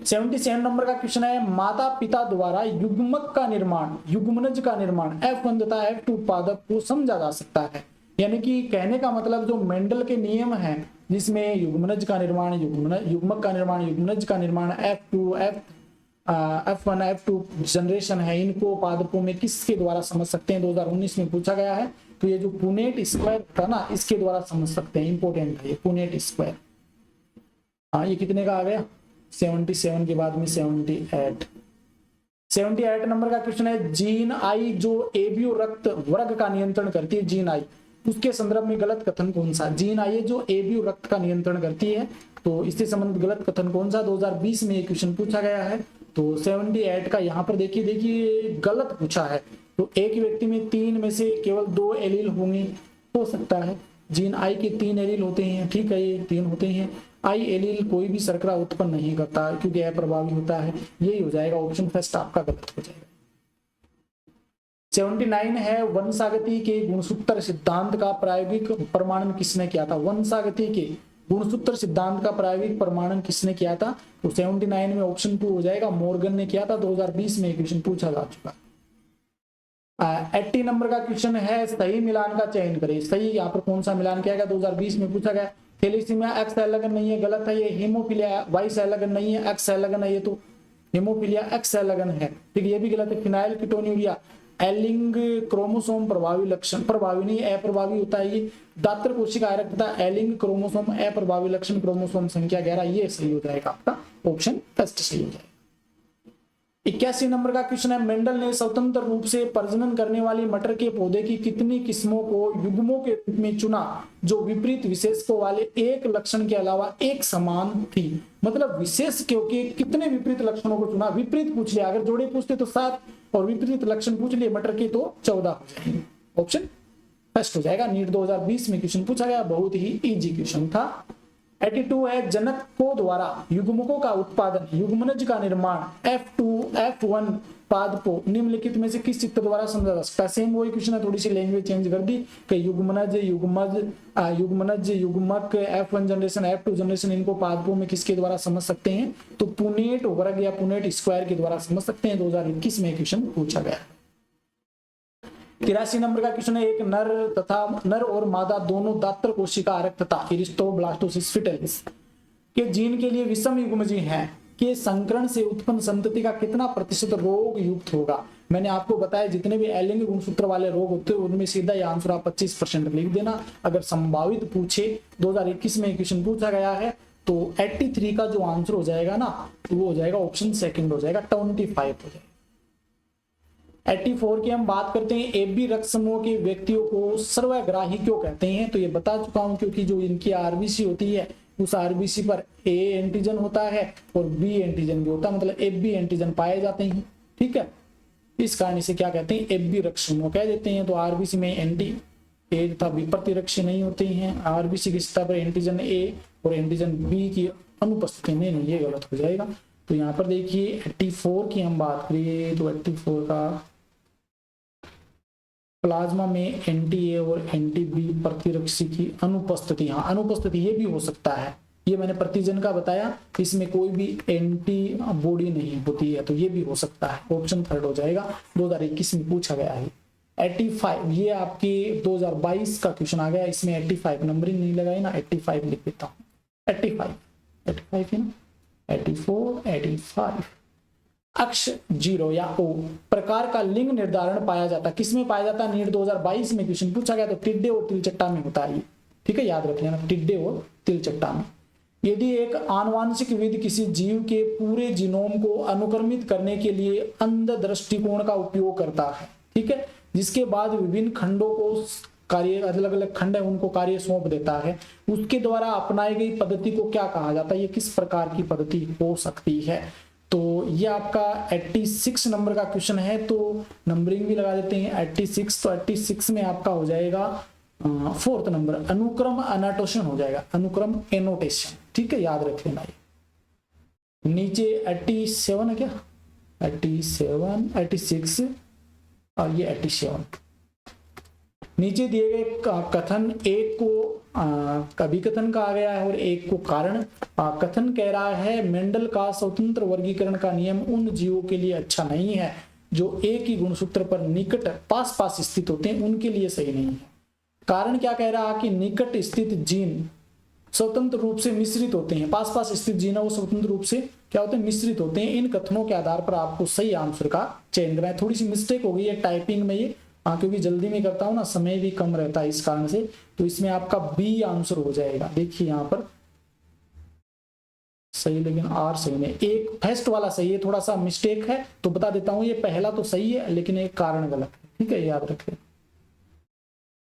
77 नंबर का क्वेश्चन है, माता पिता द्वारा युग्मक का निर्माण, युग्मनज का निर्माण F1 तथा F2 पादप को समझा जा सकता है। यानी कि कहने का मतलब जो मेंडल के नियम हैं जिसमें युग्मनज का निर्माण, युग्मक का निर्माण, युग्मनज का निर्माण, F1 F2 जनरेशन है, इनको पादपों में किसके द्वारा समझ सकते हैं, 2019 में पूछा गया है। तो ये जो पुनेट स्क्वायर था ना, इसके द्वारा समझ सकते हैं, इंपॉर्टेंट है ये पुनेट स्क्वायर। हाँ, ये कितने का आ गया, 77 के बाद में 78 नंबर का क्वेश्चन है, जीन आई जो एबीओ रक्त वर्ग का नियंत्रण करती है, जीन आई, उसके संदर्भ में गलत कथन कौन सा। जीन आई है जो एबीओ रक्त का नियंत्रण करती है, तो इससे संबंधित गलत कथन कौन सा, 2020 में ये क्वेश्चन पूछा गया है। तो 78 का यहाँ पर देखिए गलत पूछा है। तो एक व्यक्ति में 3 में से केवल 2 एलील होंगे, हो सकता है। जीन आई के 3 एलील होते हैं, ठीक है, ये 3 होते हैं। आई एलील कोई भी शर्करा उत्पन्न नहीं करता क्योंकि अप्रभावी होता है, यही हो जाएगा, ऑप्शन फर्स्ट आपका गलत हो जाएगा। 79 है, वंशागति के गुणसूत्र सिद्धांत का प्रायोगिक प्रमाणन किसने किया था। वंशागति के गुणसूत्र सिद्धांत का प्रायोगिक प्रमाणन किसने किया था, तो 79 में ऑप्शन 2 हो जाएगा, मॉर्गन ने किया था, 2020 में क्वेश्चन पूछा जा चुका। 80 नंबर का क्वेश्चन है, सही मिलान का चयन करें। सही यहाँ पर कौन सा मिलान किया गया, 2020 में पूछा गया। थैलेसीमिया एक्स सहलगन नहीं है, गलत है। ये हेमोफीलिया वाई सहलगन नहीं है, एक्स सहलगन है, ये तो हेमोफीलिया एक्स सहलगन है, ठीक है, ये भी गलत है। फिनाइल कीटोन्यूरिया एलिंग क्रोमोसोम प्रभावी लक्षण, प्रभावी नहीं अप्रभावी होता है ये। दात्र कोशिका आरक्तता एलिंग क्रोमोसोम अप्रभावी लक्षण, क्रोमोसोम संख्या 11, ये सही हो जाएगा आपका, ऑप्शन फर्स्ट सही हो जाएगा। 81 नंबर का क्वेश्चन है, मेंडल ने स्वतंत्र रूप से प्रजनन करने वाली मटर के पौधे की कितनी किस्मों को युग्मों के रूप में चुना जो विपरीत विशेषकों वाले एक लक्षण के अलावा एक समान थी। मतलब विशेष क्योंकि कितने विपरीत लक्षणों को चुना, विपरीत पूछ लिया, अगर जोड़े पूछते तो 7 और विपरीत लक्षण पूछ लिए मटर के तो 14 हो जाएंगे, ऑप्शन फर्स्ट हो जाएगा। नीट 2020 में क्वेश्चन पूछा गया, बहुत ही इजी क्वेश्चन था। 82 है, जनकों द्वारा युग्मकों का उत्पादन, युग्मनज का निर्माण F2 F1 पादपों निम्नलिखित में से किस चित्र द्वारा समझा जा सकता है। सेम वही क्वेश्चन है, थोड़ी सी लैंग्वेज चेंज कर दी कि युग्मनज युग्मक F1 जनरेशन F2 जनरेशन, इनको पादपों में किसके द्वारा समझ सकते हैं, तो पुनेट वर्ग या पुनेट स्क्वायर के द्वारा समझ सकते हैं। 2021 में क्वेश्चन पूछा गया। 83 नंबर का क्वेश्चन है, एक नर और मादा दोनों दात्र कोशिका आरक्तता इरिस्टोब्लास्टोसिस फिटलिस के जीन के लिए विषम युग्मजी हैं कि संकरण से उत्पन्न संतति का कितना प्रतिशत रोग युक्त होगा। मैंने आपको बताया जितने भी एलिंग गुणसूत्र वाले रोग होते हैं उनमें सीधा ये आंसर आप 25% लिख देना। अगर संभावित पूछे, 2021 में क्वेश्चन पूछा गया है, तो 83 का जो आंसर हो जाएगा ना वो हो जाएगा ऑप्शन सेकंड हो जाएगा, 25 हो जाएगा। 84 की हम बात करते हैं, एबी रक्त समूह के व्यक्तियों को सर्वग्राही क्यों कहते हैं? तो ये बता चुका हूं, क्योंकि जो इनकी आरबीसी होती है उस आरबीसी पर ए एंटीजन होता है और बी एंटीजन भी होता है, मतलब एबी एंटीजन पाए जाते हैं। ठीक है, इस कारण इसे क्या कहते हैं? एबी रक्त समूह कह देते हैं। तो आरबीसी में एंटी ए तथा बी प्रतिरक्षी नहीं होते हैं। आरबीसी की सतह पर एंटीजन ए और एंटीजन बी की अनुपस्थिति में नहीं, ये गलत हो जाएगा। तो यहाँ पर देखिए 84 की हम बात करिए तो 84 का प्लाज्मा में एंटी ए और एंटी बी प्रतिरक्षी की अनुपस्थिति, हाँ अनुपस्थिति ये भी हो सकता है, ये मैंने प्रतिजन का बताया, इसमें कोई भी एंटी बॉडी नहीं होती है तो ये भी हो सकता है। ऑप्शन थर्ड हो जाएगा, 2021 में पूछा गया है। 85 ये आपके 2022 का क्वेश्चन आ गया, इसमें 85 नंबरिंग नहीं लगाई ना, 85 लिख देता हूँ। 85 है ना, 84 85। अक्ष 0 या O प्रकार का लिंग निर्धारण पाया जाता, किसमें पाया जाता है? नीट 2022 में क्वेश्चन पूछा गया, तो टिड्डे और तिलचट्टा में होता है। ठीक है, याद रख लेना, टिड्डे और तिलचट्टा में। यदि एक आनुवांशिक विधि किसी जीव के पूरे जीनोम को अनुक्रमित करने के लिए अंध दृष्टिकोण का उपयोग करता है, ठीक है, जिसके बाद विभिन्न खंडों को कार्य, अलग अलग खंड है उनको कार्य सौंप देता है, उसके द्वारा अपनाई गई पद्धति को क्या कहा जाता है? ये किस प्रकार की पद्धति हो सकती है? तो ये आपका 86 नंबर का क्वेश्चन है, तो नंबरिंग भी लगा देते हैं 86। तो 86 में आपका हो जाएगा 4th नंबर, अनुक्रम एनोटेशन हो जाएगा, अनुक्रम एनोटेशन। ठीक है, याद रख लेना। ये नीचे 87 है क्या, 87 86 और ये 87। नीचे दिए गए कथन, एक को कभी कथन कहा गया है और एक को कारण। कथन कह रहा है मेंडल का स्वतंत्र वर्गीकरण का नियम उन जीवों के लिए अच्छा नहीं है जो एक ही गुणसूत्र पर निकट पास पास स्थित होते हैं, उनके लिए सही नहीं है। कारण क्या कह रहा है कि निकट स्थित जीन स्वतंत्र रूप से मिश्रित होते हैं, पास पास स्थित जीन वो स्वतंत्र रूप से क्या होते हैं? मिश्रित होते हैं। इन कथनों के आधार पर आपको सही आंसर का चयन करना है। थोड़ी सी मिस्टेक हो गई है टाइपिंग में ये, क्योंकि जल्दी में करता हूं ना, समय भी कम रहता है इस कारण से, तो इसमें आपका बी आंसर हो जाएगा। देखिए यहाँ पर सही, लेकिन आर सही नहीं, एक फर्स्ट वाला सही है, थोड़ा सा मिस्टेक है तो बता देता हूं। ये पहला तो सही है लेकिन एक कारण गलत है। ठीक है, याद रखें।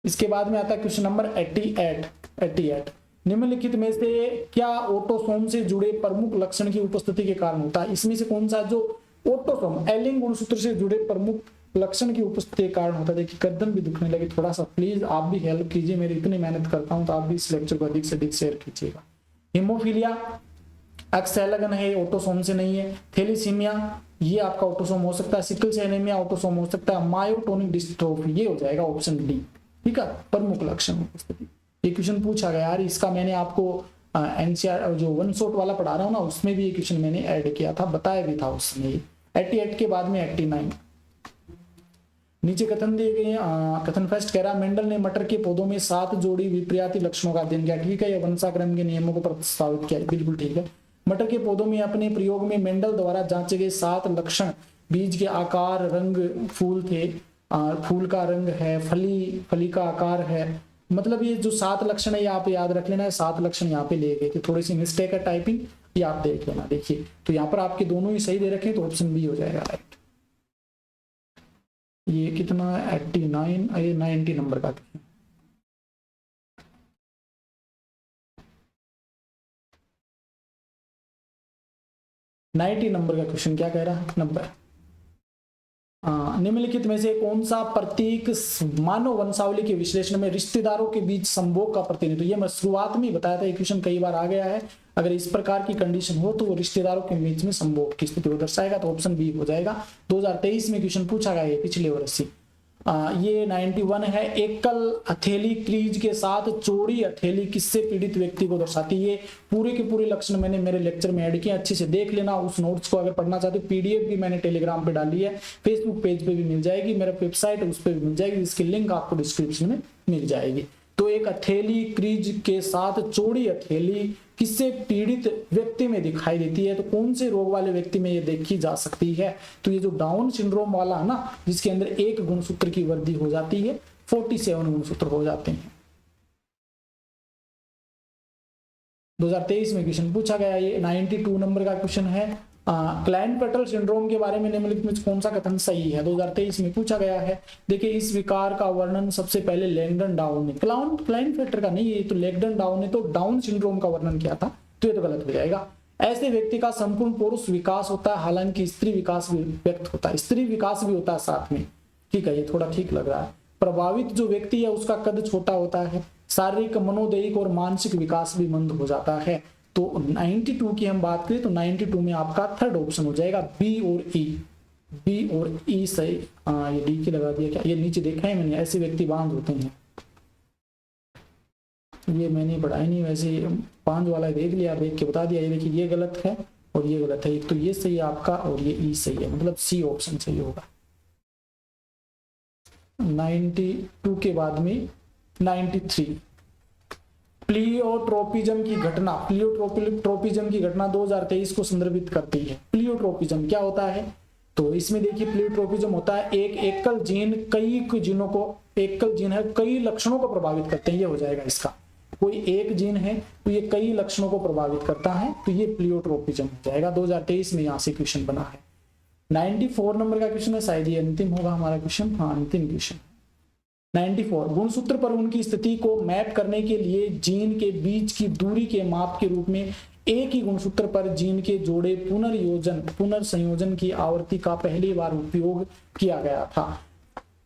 इसके बाद में आता है क्वेश्चन नंबर 88। निम्नलिखित में से क्या ऑटोसोम से जुड़े प्रमुख लक्षण की उपस्थिति के कारण होता है? इसमें से कौन सा जो ऑटोसोम एलिंग गुणसूत्र से जुड़े प्रमुख लक्षण की उपस्थिति के कारण होता है? देखिए गर्दन भी दुखने लगी, थोड़ा सा प्लीज आप भी हेल्प कीजिए, मेरी इतनी मेहनत करता हूं तो आप भी इस लेक्चर को अधिक से अधिक शेयर कीजिएगा। हीमोफीलिया अक्सैलगन है, ऑटोसोम से नहीं है। थैलेसीमिया ये आपका ऑटोसोम हो सकता है। सिकल सेल एनीमिया ऑटोसोम हो सकता है। मायोटोनिक डिस्ट्रोफी ये हो जाएगा ऑप्शन डी। ठीक है, प्रमुख लक्षण उपस्थिति। ये क्वेश्चन पूछा गया यार, इसका मैंने आपको एनसीआर जो वन शॉट वाला पढ़ा रहा हूँ ना, उसमें भी ये क्वेश्चन मैंने ऐड किया था, बताया भी था उसमें। 88 के बाद में 89। नीचे कथन दिए गए, कथन फर्स्ट कह रहा मेंडल ने मटर के पौधों में 7 जोड़ी विपर्याती लक्षणों का अध्ययन किया। ठीक है, यह वंशाक्रम के नियमों को प्रस्तावित किया, बिल्कुल ठीक है। मटर के पौधों में अपने प्रयोग में मेंडल द्वारा जांचे गए 7 लक्षण, बीज के आकार, रंग, फूल थे, फूल का रंग है, फली का आकार है, मतलब ये जो 7 लक्षण है यहाँ पे याद रख लेना है। 7 लक्षण यहाँ पे लिए गए थे, थोड़ी सी मिस्टेक है टाइपिंग, ये आप देख लेना। देखिए तो यहाँ पर आपके दोनों ही सही दे रखे तो ऑप्शन बी हो जाएगा राइट। ये कितना 89, ये 90 नंबर का। 90 नंबर का क्वेश्चन क्या कह रहा है? 90। निम्नलिखित में से कौन सा प्रतीक मानव वंशावली के विश्लेषण में रिश्तेदारों के बीच संभोग का प्रतिनिधित्व? ये मैं शुरुआत में ही बताया था, ये क्वेश्चन कई बार आ गया है। अगर इस प्रकार की कंडीशन हो तो वो रिश्तेदारों के बीच में संभोग की स्थिति को दर्शाएगा, तो ऑप्शन बी हो जाएगा। 2023 में क्वेश्चन पूछा गया है, पिछले वर्ष ही। ये 91 है। एकल हथेली क्रीज के साथ चौड़ी हथेली किससे पीड़ित व्यक्ति को दर्शाती है? पूरे के पूरे लक्षण मैंने मेरे लेक्चर में ऐड किए, अच्छे से देख लेना। उस नोट्स को अगर पढ़ना चाहते हो, पीडीएफ भी मैंने टेलीग्राम पे डाली है, फेसबुक पेज पे भी मिल जाएगी, मेरा वेबसाइट है उस पर भी मिल जाएगी, इसकी लिंक आपको डिस्क्रिप्शन में मिल जाएगी। तो एक हथेली क्रीज के साथ चौड़ी हथेली किससे पीड़ित व्यक्ति में दिखाई देती है? तो कौन से रोग वाले व्यक्ति में ये देखी जा सकती है? तो ये जो डाउन सिंड्रोम वाला है ना, जिसके अंदर एक गुणसूत्र की वृद्धि हो जाती है, 47 गुणसूत्र हो जाते हैं। 2023 में क्वेश्चन पूछा गया। ये 92 नंबर का क्वेश्चन है। क्लाइनफेटर सिंड्रोम के बारे में निम्नलिखित में कौन सा कथन सही है, 2023 में पूछा गया है। देखिए इस विकार का वर्णन सबसे पहले लैंगडन डाउन ने, क्लाइनफेटर का नहीं, ये तो लैंगडन डाउन ने तो डाउन सिंड्रोम का वर्णन किया था, तो ये तो गलत हो जाएगा। ऐसे व्यक्ति का संपूर्ण पुरुष विकास होता है, हालांकि स्त्री विकास भी व्यक्त होता है, स्त्री विकास भी होता है साथ में। ठीक है, ये थोड़ा ठीक लग रहा है। प्रभावित जो व्यक्ति है उसका कद छोटा होता है, शारीरिक, मनोदैहिक और मानसिक विकास भी मंद हो जाता है। तो 92 की हम बात करें तो 92 में आपका थर्ड ऑप्शन हो जाएगा बी और ई। बी और ई सही। ये डी की लगा दिया क्या, ये नीचे देखा है मैंने, ऐसे व्यक्ति बांध होते हैं, ये मैंने पढ़ा ही नहीं, वैसे 5 वाला देख लिया, देख के बता दिया। ये देखिए ये गलत है और ये गलत है, एक तो ये सही है आपका और ये ई सही है, मतलब सी ऑप्शन सही होगा। 92 के बाद में 93 प्लियोट्रोपिज्म की घटना, प्लियोट्रोपिज्म की घटना 2023 को संदर्भित करती है। प्लियोट्रोपिज्म क्या होता है, तो इसमें देखिए प्लियोट्रोपिज्म होता है एक एकल जीन कई जीनों को, एकल जीन है कई लक्षणों को प्रभावित करते हैं, ये हो जाएगा इसका। कोई एक जीन है तो ये कई लक्षणों को प्रभावित करता है, तो ये प्लियोट्रोपिज्म हो जाएगा। 2023 में यहाँ से क्वेश्चन बना है। 94 नंबर का क्वेश्चन है, शायद ये अंतिम होगा हमारा क्वेश्चन। हाँ अंतिम क्वेश्चन 94। गुणसूत्र पर उनकी स्थिति को मैप करने के लिए जीन के बीच की दूरी के माप के रूप में एक ही गुणसूत्र पर जीन के जोड़े पुनर्संयोजन की आवृत्ति का पहली बार उपयोग किया गया था।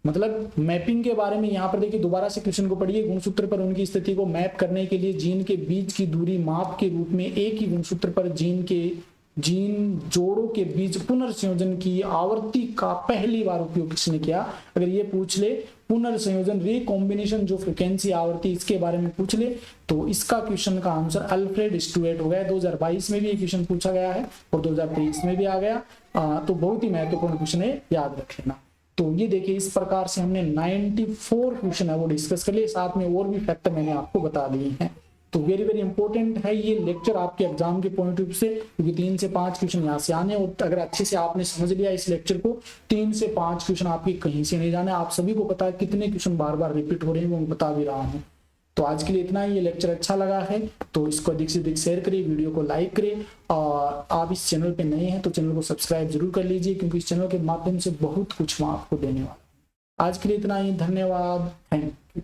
मतलब मैपिंग के बारे में यहाँ पर देखिए, दोबारा से क्वेश्चन को पढ़िए। गुणसूत्र पर उनकी स्थिति को मैप करने के लिए जीन के बीच की दूरी माप के रूप में एक ही गुणसूत्र पर जीन जोड़ों के बीच पुनर्संयोजन की आवृत्ति का पहली बार उपयोग किसने किया। अगर ये पूछ ले पुनर्संयोजन रिकॉम्बिनेशन जो फ्रीक्वेंसी आवृत्ति, इसके बारे में पूछ ले तो इसका क्वेश्चन का आंसर अल्फ्रेड स्टुअर्ट हो गया। 2022 में भी ये क्वेश्चन पूछा गया है और 2023 में भी आ गया। तो बहुत ही महत्वपूर्ण क्वेश्चन है, याद रख लेना। तो ये देखिए इस प्रकार से हमने 94 क्वेश्चन है वो डिस्कस कर लिए, साथ में और भी फैक्टर मैंने आपको बता दिए हैं। तो वेरी वेरी इंपॉर्टेंट है ये लेक्चर आपके एग्जाम के पॉइंट ऑफ व्यू से, क्योंकि 3 से 5 क्वेश्चन यहाँ से आने, और अगर अच्छे से आपने समझ लिया इस लेक्चर को, 3 से 5 क्वेश्चन आपके कहीं से नहीं जाने। आप सभी को पता है कितने क्वेश्चन बार बार रिपीट हो रहे हैं, वो मैं बता भी रहा हूँ। तो आज के लिए इतना ही। ये लेक्चर अच्छा लगा है तो इसको अधिक से अधिक शेयर करिए, वीडियो को लाइक करिए, और आप इस चैनल पे नए हैं तो चैनल को सब्सक्राइब जरूर कर लीजिए, क्योंकि इस चैनल के माध्यम से बहुत कुछ मैं आपको देने वाला हूँ। आज के लिए इतना ही, धन्यवाद, थैंक यू।